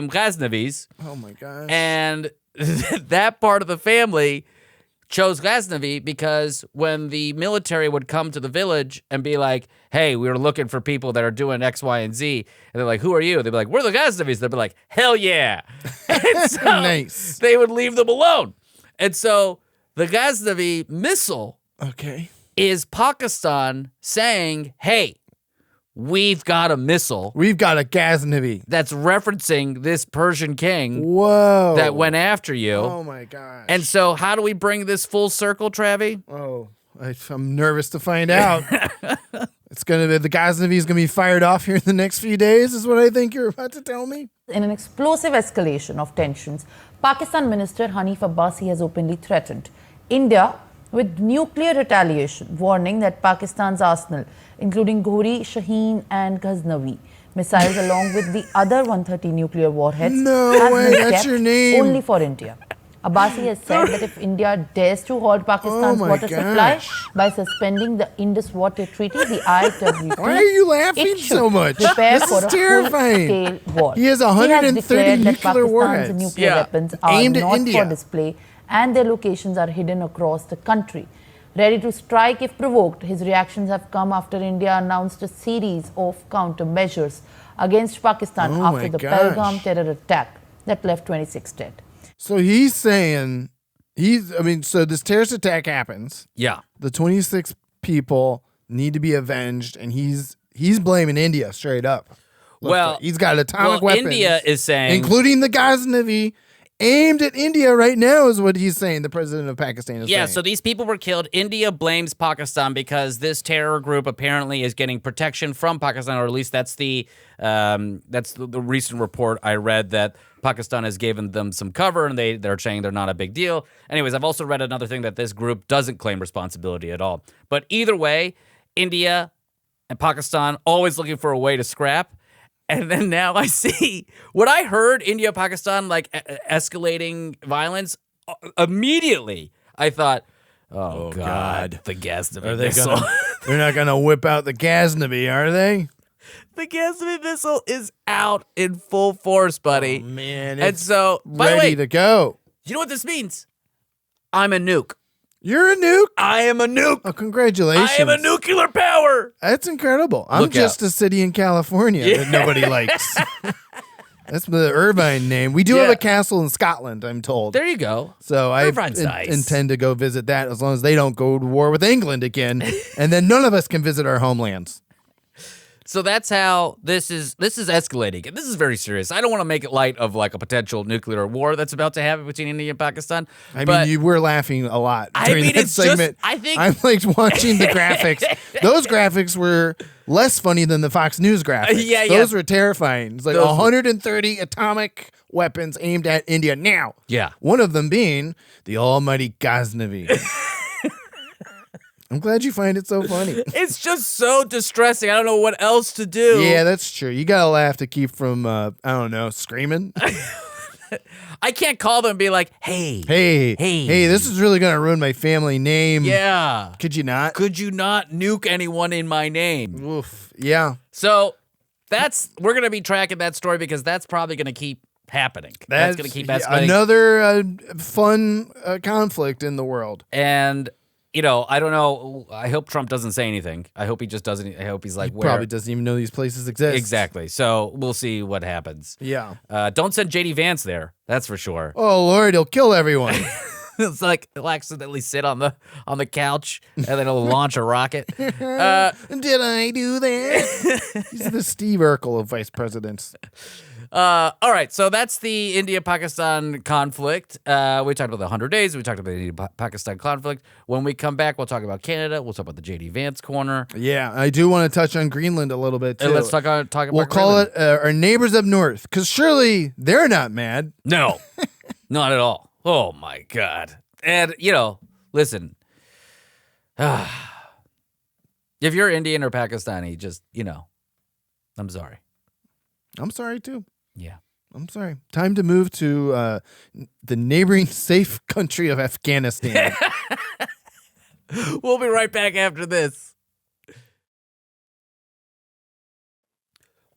Ghaznavis. Oh my gosh. And that part of the family chose Ghaznavi because when the military would come to the village and be like, hey, we were looking for people that are doing X, Y, and Z, and they're like, who are you? They'd be like, we're the Ghaznavis. They'd be like, hell yeah. And so nice. They would leave them alone. And so the Ghaznavi missile is Pakistan saying, hey, we've got a missile. We've got a Ghaznavi. That's referencing this Persian king that went after you. Oh, my gosh. And so how do we bring this full circle, Travi? Oh, I'm nervous to find out. It's going to be, the Ghaznavi is going to be fired off here in the next few days, is what I think you're about to tell me. In an explosive escalation of tensions, Pakistan Minister Hanif Abbasi has openly threatened India with nuclear retaliation, warning that Pakistan's arsenal, including Ghori, Shaheen and Ghaznavi missiles along with the other 130 nuclear warheads, has been kept only for India. Abbasi has said that if India dares to halt Pakistan's water supply by suspending the Indus Water Treaty, the IWT, why are you laughing so much? Prepare this for is a terrifying. full-scale war. He has 130 nuclear warheads. Pakistan's nuclear weapons are aimed at not India for display, and their locations are hidden across the country. Ready to strike if provoked, his reactions have come after India announced a series of countermeasures against Pakistan after the Pahalgam terror attack that left 26 dead. So he's saying, so this terrorist attack happens. Yeah. The 26 people need to be avenged, and he's blaming India straight up. Well, he's got atomic weapons. India is saying, including the Ghaznavi, aimed at India right now, is what he's saying. The president of Pakistan is saying. Yeah, so these people were killed. India blames Pakistan because this terror group apparently is getting protection from Pakistan, or at least that's the recent report I read, that Pakistan has given them some cover, and they're saying they're not a big deal. Anyways, I've also read another thing that this group doesn't claim responsibility at all. But either way, India and Pakistan always looking for a way to scrap. And then now I see what I heard, India, Pakistan, like escalating violence. Immediately, I thought, oh God, the Ghaznavi missile. They're not going to whip out the Ghaznavi, are they? The Ghaznavi missile is out in full force, buddy. Oh, man. And so, by the ready way, to go. You know what this means? I'm a nuke. You're a nuke? I am a nuke. Oh, congratulations. I am a nuclear power. That's incredible. I'm just a city in California that nobody likes. That's the Irvine name. We do have a castle in Scotland, I'm told. There you go. So I intend to go visit that as long as they don't go to war with England again. And then none of us can visit our homelands. So that's how this is escalating. And this is very serious. I don't want to make it light of like a potential nuclear war that's about to happen between India and Pakistan. I mean, you were laughing a lot during that segment. I'm like watching the graphics. Those graphics were less funny than the Fox News graphics. Those were terrifying. It's like 130 atomic weapons aimed at India now. Yeah. One of them being the almighty Ghaznavi. I'm glad you find it so funny. It's just so distressing. I don't know what else to do. Yeah, that's true. You gotta laugh to keep from, I don't know, screaming. I can't call them and be like, hey, this is really gonna ruin my family name. Yeah. Could you not? Could you not nuke anyone in my name? Oof. Yeah. So we're gonna be tracking that story because that's probably gonna keep happening. That's gonna keep escalating. Another fun conflict in the world. And you know, I don't know. I hope Trump doesn't say anything. I hope he just doesn't. I hope he's like, where? Probably doesn't even know these places exist. Exactly. So we'll see what happens. Yeah. Don't send JD Vance there. That's for sure. Oh, Lord, he'll kill everyone. It's like he'll accidentally sit on the couch and then he'll launch a rocket. Did I do that? He's the Steve Urkel of vice presidents. All right, so that's the India-Pakistan conflict. We talked about the 100 days. We talked about the India-Pakistan conflict. When we come back, we'll talk about Canada. We'll talk about the J.D. Vance corner. Yeah, I do want to touch on Greenland a little bit, too. And let's talk about We'll call Greenland. it our neighbors up north, because surely they're not mad. No, not at all. Oh, my God. And, listen, if you're Indian or Pakistani, just, I'm sorry. I'm sorry, too. Yeah. I'm sorry. Time to move to the neighboring safe country of Afghanistan. We'll be right back after this.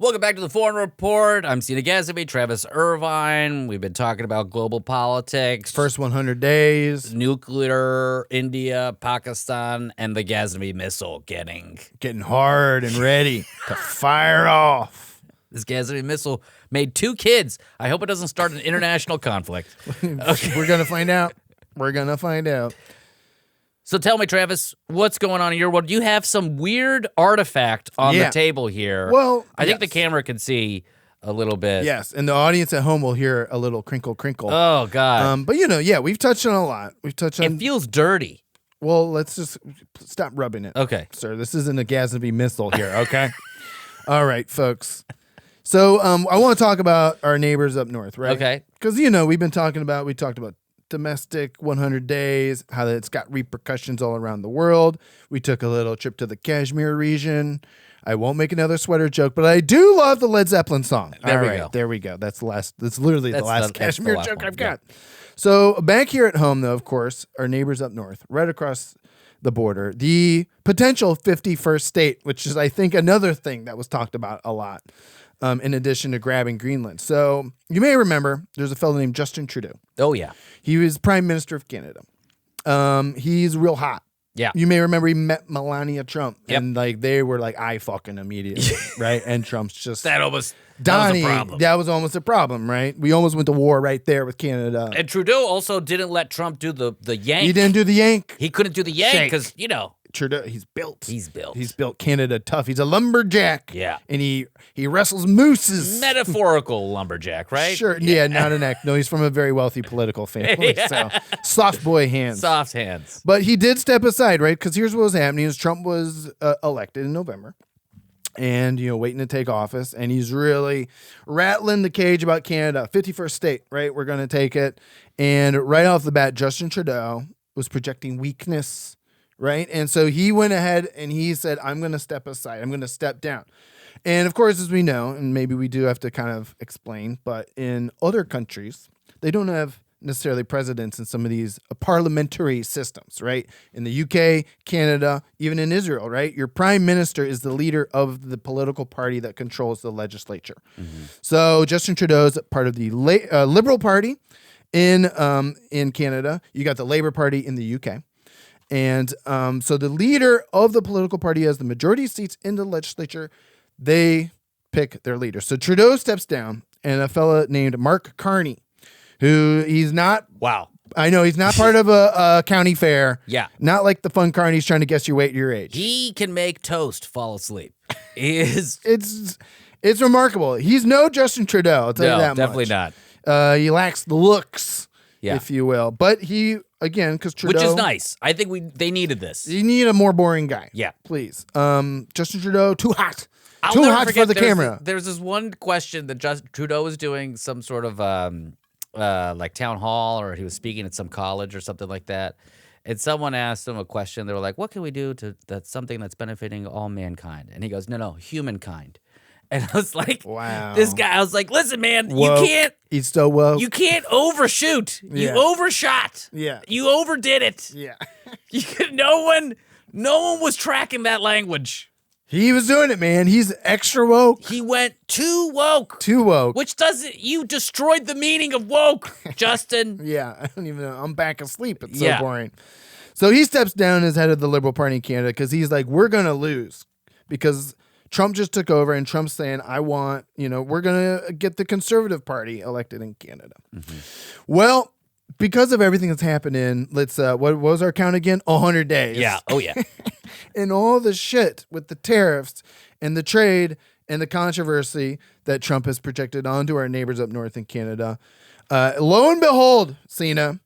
Welcome back to the Foreign Report. I'm Seena Ghaznavi, Travis Irvine. We've been talking about global politics. First 100 days. Nuclear, India, Pakistan, and the Ghaznavi missile getting hard and ready to fire off. This Ghaznavi missile made 2 kids. I hope it doesn't start an international conflict. Okay. We're going to find out. We're going to find out. So tell me, Travis, what's going on in your world? You have some weird artifact on the table here. Well, I think the camera can see a little bit. Yes, and the audience at home will hear a little crinkle, crinkle. Oh, God. But, we've touched on a lot. We've touched on... It feels dirty. Well, let's just stop rubbing it. Okay. Sir, this isn't a Ghaznavi missile here, okay? All right, folks. So I want to talk about our neighbors up north, right? Okay. Because, we talked about domestic 100 days, how it's got repercussions all around the world. We took a little trip to the Kashmir region. I won't make another sweater joke, but I do love the Led Zeppelin song. There we go. That's literally the last Kashmir joke I've got. Yeah. So back here at home, though, of course, our neighbors up north, right across the border, the potential 51st state, which is, I think, another thing that was talked about a lot. In addition to grabbing Greenland. So you may remember there's a fellow named Justin Trudeau. Oh, yeah. He was Prime Minister of Canada. He's real hot. Yeah. You may remember he met Melania Trump. Yep. And they were like, I fucking immediately. Right? And Trump's just... That was a problem. That was almost a problem, right? We almost went to war right there with Canada. And Trudeau also didn't let Trump do the yank. He didn't do the yank. He couldn't do the yank because, Trudeau, he's built. He's built Canada tough. He's a lumberjack. Yeah. And he wrestles mooses. Metaphorical lumberjack, right? Sure. Yeah, not an act. No, he's from a very wealthy political family. So soft boy hands. Soft hands. But he did step aside, right? Because here's what was happening is Trump was elected in November. And, waiting to take office. And he's really rattling the cage about Canada. 51st state, right? We're going to take it. And right off the bat, Justin Trudeau was projecting weakness. Right. And so he went ahead and he said, I'm going to step aside. I'm going to step down. And of course, as we know, and maybe we do have to kind of explain, but in other countries, they don't have necessarily presidents in some of these parliamentary systems, right? In the UK, Canada, even in Israel, right? Your prime minister is the leader of the political party that controls the legislature. Mm-hmm. So Justin Trudeau is part of the Liberal Party in Canada. You got the Labour Party in the UK. And so the leader of the political party has the majority of seats in the legislature. They pick their leader. So Trudeau steps down, and a fella named Mark Carney, who he's not. Wow. I know he's not part of a county fair. Yeah. Not like the fun Carney's trying to guess your weight, your age. He can make toast fall asleep. He is. It's remarkable. He's no Justin Trudeau. I'll tell you that definitely much. not. He lacks the looks, if you will. But he. Again, because Trudeau... Which is nice. I think they needed this. You need a more boring guy. Yeah. Please. Justin Trudeau, too hot. I'll too never hot forget for the camera. There's this one question that Trudeau was doing some sort of like town hall, or he was speaking at some college or something like that. And someone asked him a question. They were like, what can we do that's something that's benefiting all mankind? And he goes, no, humankind. And I was like, wow. This guy, I was like, listen, man, woke. You can't. He's so woke. You can't overshoot. Yeah. You overshot. Yeah. You overdid it. Yeah. No one was tracking that language. He was doing it, man. He's extra woke. He went too woke. Too woke. Which you destroyed the meaning of woke, Justin. Yeah, I don't even know. I'm back asleep. It's so boring. So he steps down as head of the Liberal Party in Canada because he's like, we're going to lose because Trump just took over, and Trump's saying, we're going to get the Conservative Party elected in Canada. Mm-hmm. Well, because of everything that's happening, let's what was our count again? 100 days. Yeah. Oh, yeah. And all the shit with the tariffs and the trade and the controversy that Trump has projected onto our neighbors up north in Canada. Lo and behold, Seena,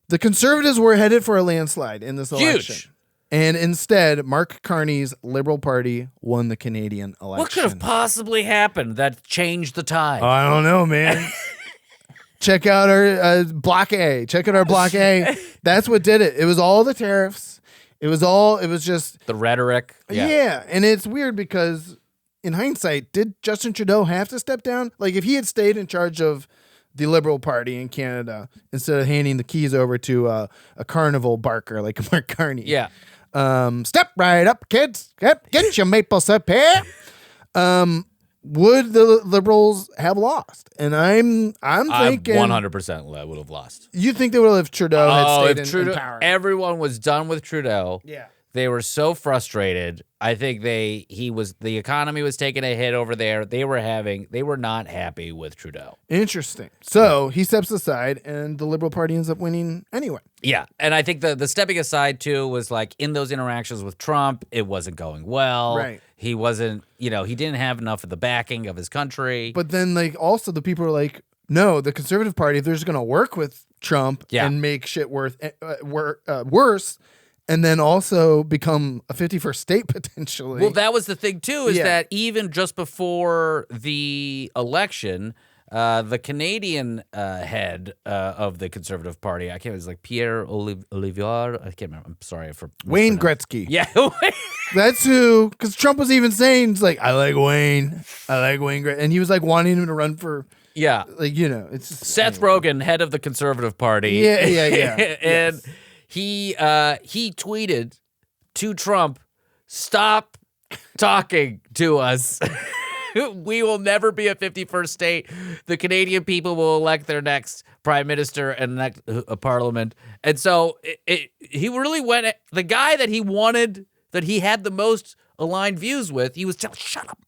the Conservatives were headed for a landslide in this election. Huge. And instead, Mark Carney's Liberal Party won the Canadian election. What could have possibly happened that changed the tide? I don't know, man. Check out our Block A. Check out our Block A. That's what did it. It was all the tariffs. It was just the rhetoric. Yeah. And it's weird because in hindsight, did Justin Trudeau have to step down? Like if he had stayed in charge of the Liberal Party in Canada instead of handing the keys over to a carnival barker like Mark Carney. Yeah. Step right up, kids. Get your maple syrup here. Would the Liberals have lost? And I'm thinking 100% would have lost. You think they would have if Trudeau had stayed in power? Everyone was done with Trudeau. Yeah. They were so frustrated. I think the economy was taking a hit over there. They were not happy with Trudeau. Interesting. So he steps aside and the Liberal Party ends up winning anyway. Yeah. And I think the stepping aside too was like in those interactions with Trump, it wasn't going well. Right. He wasn't, he didn't have enough of the backing of his country. But then like also the people are like, no, the Conservative Party, if they're just going to work with Trump and make shit worse, and then also become a 51st state potentially. Well, that was the thing, too, is that even just before the election, the Canadian head of the Conservative Party, I can't remember, it was like Pierre Olivier. I can't remember. I'm sorry for Wayne Gretzky. Yeah. That's who, because Trump was even saying, it's like, I like Wayne Gretzky. And he was like wanting him to run for. Yeah. Like, it's just, Seth Rogen, head of the Conservative Party. Yeah. And he tweeted to Trump, "Stop talking to us. We will never be a 51st state. The Canadian people will elect their next prime minister and next parliament." And so he really went at the guy that he wanted, that he had the most aligned views with. He was telling, "Shut up.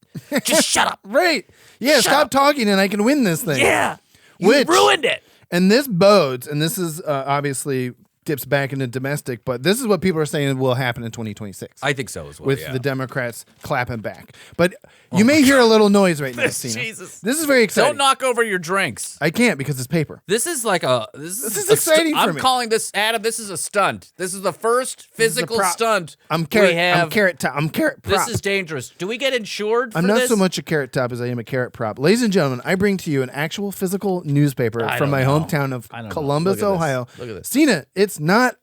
Just shut up." Right. Yeah, stop talking and I can win this thing. Yeah. You ruined it. And this bodes, and this is obviously dips back into domestic, but this is what people are saying will happen in 2026. I think so as well. With the Democrats clapping back. But you may hear a little noise right now, Seena. Jesus. This is very exciting. Don't knock over your drinks. I can't because it's paper. This is like this is exciting for me. I'm calling this, Adam, this is a stunt. This is the first physical stunt I'm have. carrot top. I'm carrot prop. This is dangerous. Do we get insured for I'm not this? so much a carrot top as I am a carrot prop. Ladies and gentlemen, I bring to you an actual physical newspaper from my hometown of Columbus, Ohio. Look at this. Seena, it's not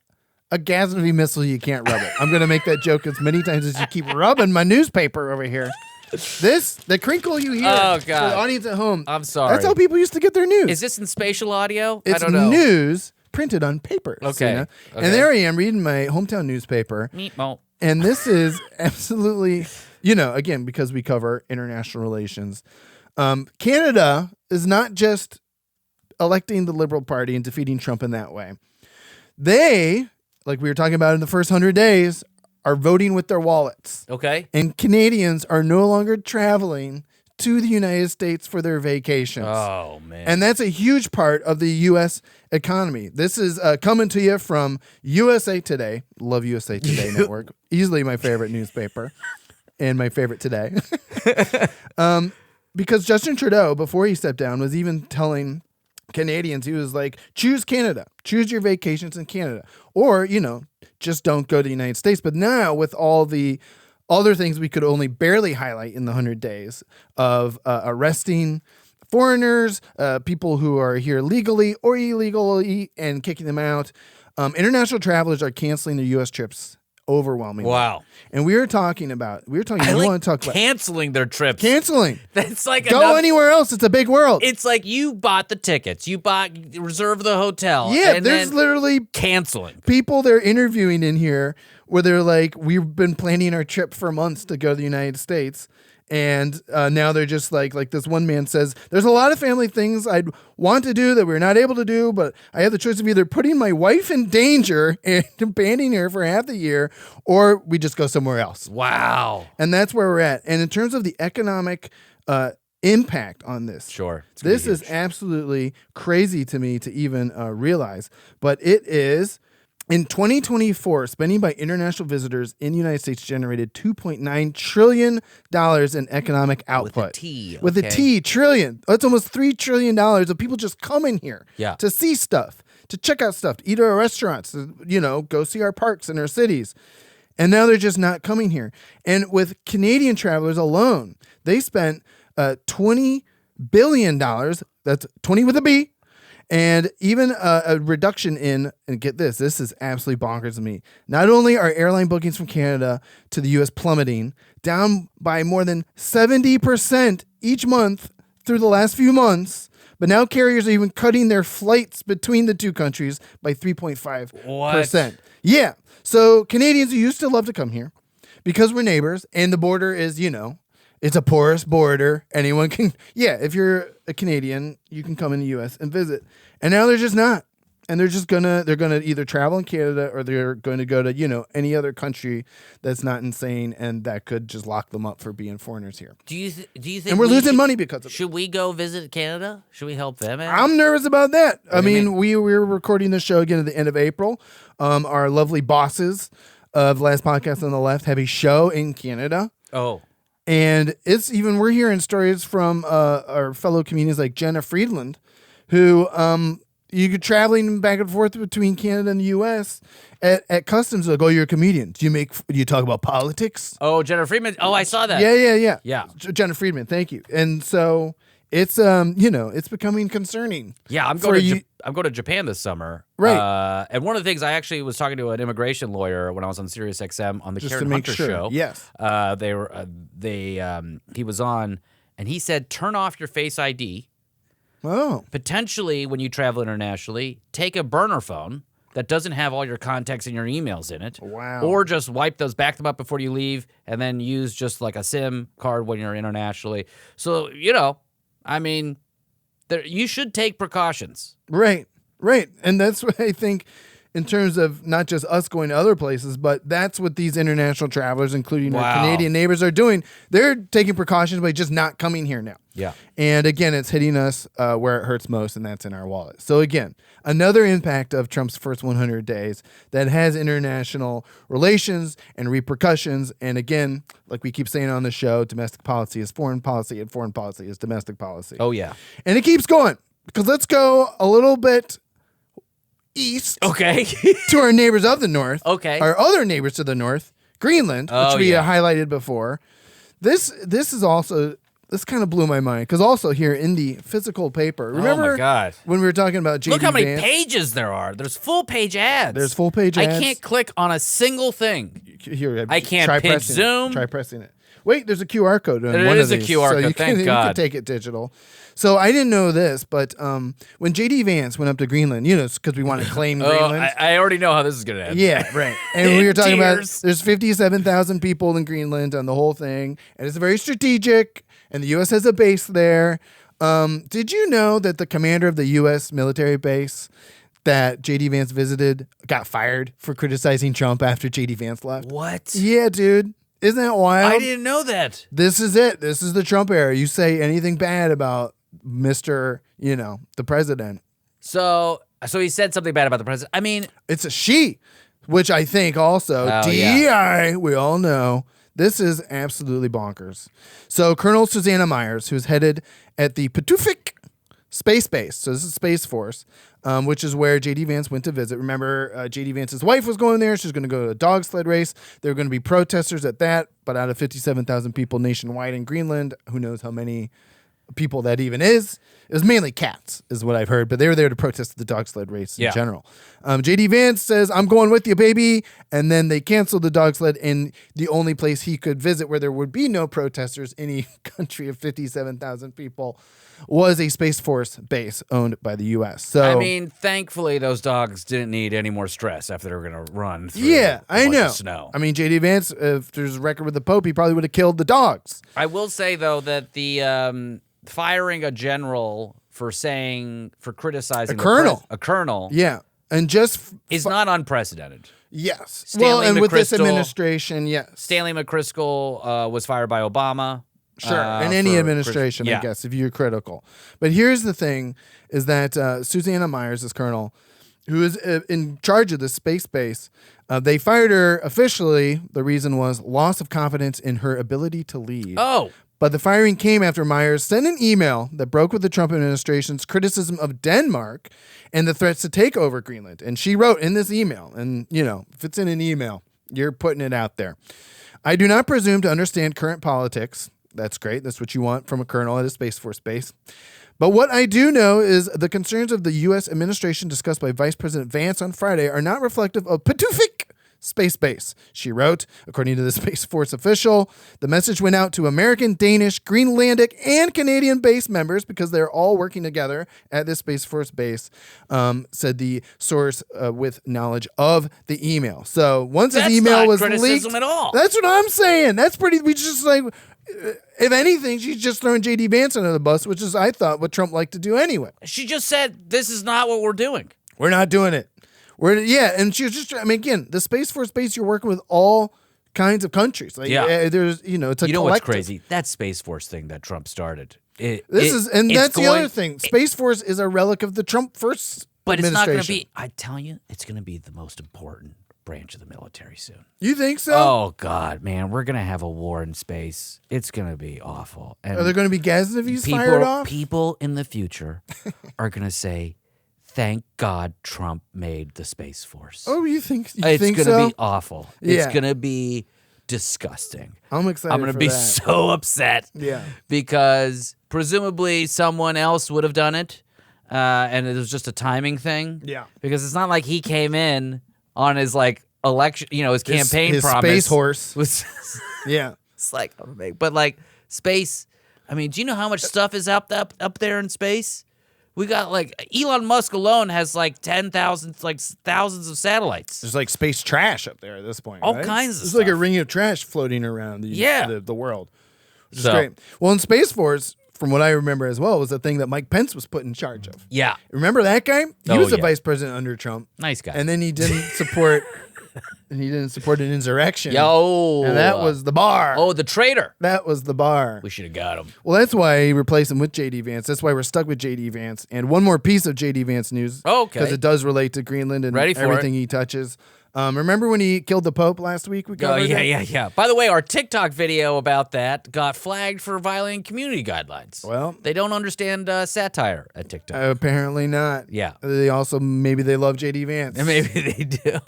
a Ghaznavi missile, you can't rub it. I'm going to make that joke as many times as you keep rubbing my newspaper over here. The crinkle you hear Oh, God. for the audience at home. I'm sorry. That's how people used to get their news. Is this in spatial audio? It's I don't know. news printed on paper. Okay. Seena. And there I am reading my hometown newspaper. Meatball. And this is absolutely, again, because we cover international relations. Canada is not just electing the Liberal Party and defeating Trump in that way. They, like we were talking about in the first 100 days, are voting with their wallets. Okay. And Canadians are no longer traveling to the United States for their vacations. Oh, man. And that's a huge part of the U.S. economy. This is coming to you from USA Today. Love USA Today Network. Easily my favorite newspaper and my favorite today. Because Justin Trudeau, before he stepped down, was even telling Canadians, he was like, choose Canada. Choose your vacations in Canada. Or, just don't go to the United States. But now with all the other things we could only barely highlight in the 100 days of arresting foreigners, people who are here legally or illegally and kicking them out, international travelers are canceling their U.S. trips overwhelmingly. Wow. And we want to talk about canceling their trips. Canceling. That's like go anywhere else. It's a big world. It's like you bought the tickets. You reserved the hotel. Yeah, and there's literally canceling. People they're interviewing in here where they're like, we've been planning our trip for months to go to the United States. And now they're just like this one man says, there's a lot of family things I'd want to do that we're not able to do, but I have the choice of either putting my wife in danger and abandoning her for half the year, or we just go somewhere else. Wow. And that's where we're at. And in terms of the economic impact on this. Sure. This is absolutely crazy to me to even realize, but it is. In 2024, spending by international visitors in the United States generated $2.9 trillion in economic output. With a T. With a T, trillion. That's almost $3 trillion of people just coming here to see stuff, to check out stuff, to eat at our restaurants, to, go see our parks in our cities. And now they're just not coming here. And with Canadian travelers alone, they spent $20 billion. That's 20 with a B. And even a reduction in, and get this is absolutely bonkers to me. Not only are airline bookings from Canada to the U.S. plummeting, down by more than 70% each month through the last few months, but now carriers are even cutting their flights between the two countries by 3.5%. Yeah. So Canadians who used to love to come here because we're neighbors and the border is, it's a porous border. Anyone can, if you're a Canadian, you can come in the U.S. and visit. And now they're just not. And they're gonna either travel in Canada or they're going to go to, any other country that's not insane and that could just lock them up for being foreigners here. Do you think? And we're losing money because of it. Should we go visit Canada? Should we help them out? I'm nervous about that. I mean, we were recording the show again at the end of April. Our lovely bosses of Last Podcast on the Left have a show in Canada. Oh. And we're hearing stories from our fellow comedians like Jenna Friedland, who you could traveling back and forth between Canada and the U.S. at customs. Like, oh, you're a comedian. Do you talk about politics? Oh, Jenna Friedman. Oh, I saw that. Yeah. Jenna Friedman. Thank you. And so it's it's becoming concerning. Yeah, I'm going to Japan this summer. Right. And one of the things I actually was talking to an immigration lawyer when I was on Sirius XM on the Just Karen to make Hunter sure. show. Yes. He was on and he said turn off your Face ID. Oh. Potentially when you travel internationally, take a burner phone that doesn't have all your contacts and your emails in it. Wow. Or just back them up before you leave and then use just like a SIM card when you're internationally. So, you should take precautions. Right. And that's what I think in terms of not just us going to other places, but that's what these international travelers, including our Canadian neighbors, are doing. They're taking precautions by just not coming here now. Yeah. And again, it's hitting us where it hurts most, and that's in our wallet. So again, another impact of Trump's first 100 days that has international relations and repercussions. And again, like we keep saying on the show, domestic policy is foreign policy and foreign policy is domestic policy. Oh, yeah. And it keeps going because let's go a little bit east. Okay. To our neighbors of the north. Okay. Our other neighbors to the north, Greenland, which we highlighted before. This is also, this kind of blew my mind because also here in the physical paper, remember oh my God. when we were talking about JD Look how many Vance? pages there are. There's full page ads. There's full page ads. I can't click on a single thing. Here, I can't try pitch pressing Zoom. It. Try pressing it. Wait, there's a QR code on There one is of a these. QR so code, you thank can, God. You can take it digital. So I didn't know this, but when JD Vance went up to Greenland, because we want to claim Greenland. I already know how this is going to end. Yeah, right. And we were talking about Tears. there's 57,000 people in Greenland on the whole thing, and it's very strategic, and the U.S. has a base there. Did you know that the commander of the U.S. military base that JD Vance visited got fired for criticizing Trump after JD Vance left? What? Yeah, dude. Isn't that wild? I didn't know that. This is it. This is the Trump era. You say anything bad about Mr., the president. So he said something bad about the president. I mean, it's a she, which I think also DEI, we all know. This is absolutely bonkers. So Colonel Susanna Myers, who's headed at the Patufic Space Base, so this is Space Force, which is where J.D. Vance went to visit. Remember, J.D. Vance's wife was going there. She was going to go to a dog sled race. There were going to be protesters at that, but out of 57,000 people nationwide in Greenland, who knows how many people that even is. It was mainly cats, is what I've heard, but they were there to protest the dog sled race in general. J.D. Vance says, I'm going with you, baby. And then they canceled the dog sled, and the only place he could visit where there would be no protesters in a country of 57,000 people was a Space Force base owned by the U.S. So I mean, thankfully, those dogs didn't need any more stress after they were going to run through yeah, a bunch I know. of snow. I mean, J.D. Vance, if there's a record with the Pope, he probably would have killed the dogs. I will say, though, that the firing a general for criticizing a colonel, yeah, and just is not unprecedented. Yes. Stanley and with this McChrystal- administration, yes. Stanley McChrystal was fired by Obama. Sure, in any administration, I guess, if you're critical. But here's the thing, is that Susanna Myers, this colonel, who is in charge of the space base, they fired her officially. The reason was loss of confidence in her ability to lead. Oh. But the firing came after Myers sent an email that broke with the Trump administration's criticism of Denmark and the threats to take over Greenland. And she wrote in this email, and, if it's in an email, you're putting it out there. I do not presume to understand current politics. That's great. That's what you want from a colonel at a Space Force base. But what I do know is the concerns of the U.S. administration discussed by Vice President Vance on Friday are not reflective of Patufik space base. She wrote, according to the Space Force official, the message went out to American, Danish, Greenlandic, and Canadian base members because they're all working together at this Space Force base, said the source with knowledge of the email. So once his email was leaked, at all. That's what I'm saying. That's pretty. We just if anything, she's just throwing J.D. Vance under the bus, which is, I thought, what Trump liked to do anyway. She just said, this is not what we're doing. We're not doing it. And she was just, again, the Space Force base, you're working with all kinds of countries. There's, it's a collective. What's crazy? That Space Force thing that Trump started. That's the other thing. Space Force is a relic of the Trump first But it's not going to administration. be, I tell you, it's going to be the most important branch of the military soon. You think so? Oh, God, man. We're going to have a war in space. It's going to be awful. And Are there going to be Ghaznavis fired off? People in the future are going to say, thank God Trump made the Space Force. Oh, you think so? It's going to be awful. Yeah. It's going to be disgusting. I'm excited I'm going to be so upset. Yeah. Because presumably someone else would have done it, and it was just a timing thing. Yeah. Because it's not like he came in on his election, his campaign his promise. space horse. Was Yeah. it's like, but space. I mean, do you know how much stuff is up there in space? We got Elon Musk alone has 10,000, thousands of satellites. There's space trash up there at this point. All right? kinds of There's stuff. a ring of trash floating around the world. Which is So- great. Well, in Space Force, from what I remember as well, was the thing that Mike Pence was put in charge of. Yeah, Remember that guy? He Oh, was the yeah. vice president under Trump. nice guy. And then he didn't support an insurrection. Yo, And that was the bar. oh, the traitor. That was the bar. We should have got him. Well, that's why he replaced him with J.D. Vance. That's why we're stuck with J.D. Vance. And one more piece of J.D. Vance news. Okay. Because it does relate to Greenland and Ready for everything he touches. Remember when he killed the Pope last week? We Oh, covered that? yeah. By the way, our TikTok video about that got flagged for violating community guidelines. Well, They don't understand satire at TikTok. apparently not. Yeah. They also, maybe they love J.D. Vance. And maybe they do.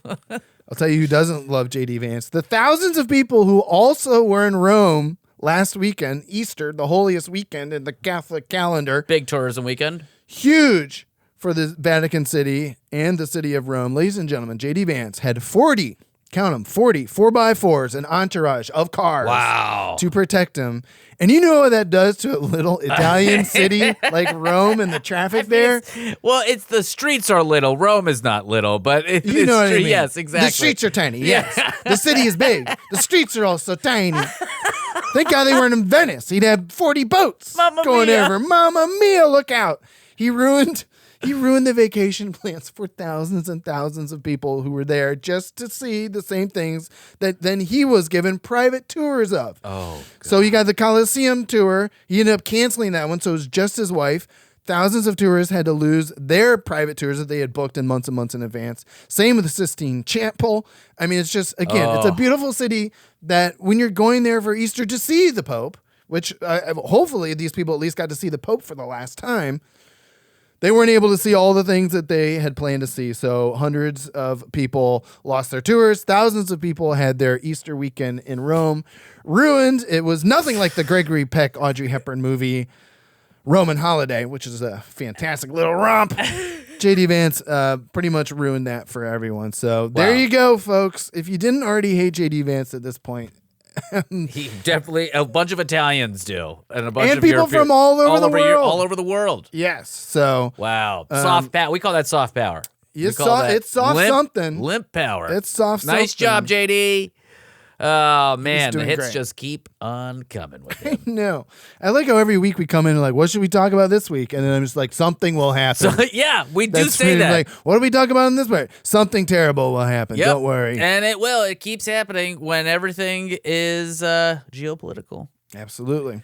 I'll tell you who doesn't love J.D. Vance. The thousands of people who also were in Rome last weekend, Easter, the holiest weekend in the Catholic calendar. Big tourism weekend. Huge for the Vatican City and the city of Rome. Ladies and gentlemen, J.D. Vance had 40, count them, 40 4x4s, an entourage of cars Wow. to protect him. And you know what that does to a little Italian city like Rome and the traffic there? Well, it's the streets are little. Rome is not little, but it's You know what I mean? Yes, exactly. The streets are tiny, yes. The city is big. The streets are also tiny. Thank God they weren't in Venice. He'd have 40 boats Mamma going mia. over. Mamma mia, look out. He ruined the vacation plans for thousands and thousands of people who were there just to see the same things that then he was given private tours of. Oh, God. So you got the Colosseum tour. He ended up canceling that one, so it was just his wife. Thousands of tourists had to lose their private tours that they had booked in months and months in advance. Same with the Sistine Chapel. I mean, it's just, again, it's a beautiful city that when you're going there for Easter to see the Pope, which hopefully these people at least got to see the Pope for the last time, they weren't able to see all the things that they had planned to see. So hundreds of people lost their tours. Thousands of people had their Easter weekend in Rome ruined. It was nothing like the Gregory Peck, Audrey Hepburn movie, Roman Holiday, which is a fantastic little romp. J.D. Vance pretty much ruined that for everyone. So there you go, folks. If you didn't already hate J.D. Vance at this point, He definitely, a bunch of Italians do. And a bunch and of people European- from all over the world. all over the world. yes. So Wow. Soft power. We call that soft power. it's We call that soft limp, something. Limp power. It's soft Nice something. job, JD. Oh, man. The doing hits great. just keep on coming with him. No. I like how every week we come in and like, what should we talk about this week? And then I'm just like, something will happen. So, yeah, we do That's say really that. Like, what do we talk about in this part? Something terrible will happen. Yep. Don't worry. And it will. It keeps happening when everything is geopolitical. Absolutely.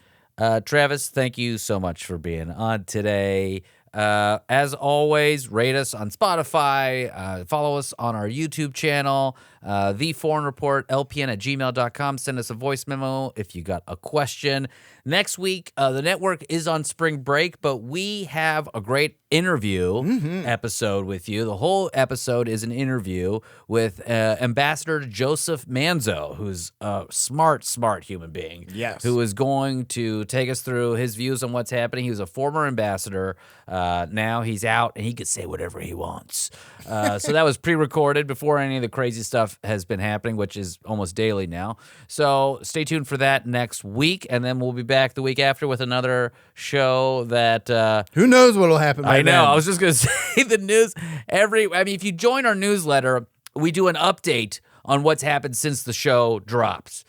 Travis, thank you so much for being on today. As always, rate us on Spotify. Follow us on our YouTube channel, The Foreign Report, lpn@gmail.com. Send us a voice memo if you got a question. Next week, the network is on spring break, but we have a great interview episode with you. The whole episode is an interview with Ambassador Joseph Manzo, who's a smart human being. Yes. Who is going to take us through his views on what's happening. He was a former ambassador. Now he's out, and he could say whatever he wants. So that was pre-recorded before any of the crazy stuff has been happening, which is almost daily now. So stay tuned for that next week, and then we'll be back the week after with another show that... Who knows what'll happen by I know. then. I was just going to say the news. If you join our newsletter, we do an update on what's happened since the show drops,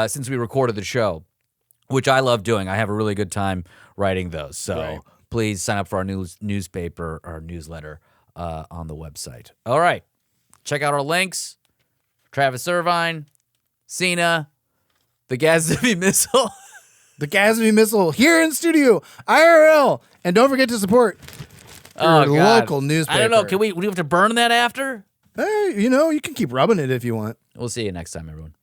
since we recorded the show, which I love doing. I have a really good time writing those. So please sign up for our newspaper or newsletter on the website. All right. Check out our links. Travis Irvine, Seena, the Ghaznavi missile. The Ghaznavi missile here in studio, IRL. And don't forget to support your local newspaper. I don't know. Do we have to burn that after? Hey, you can keep rubbing it if you want. We'll see you next time, everyone.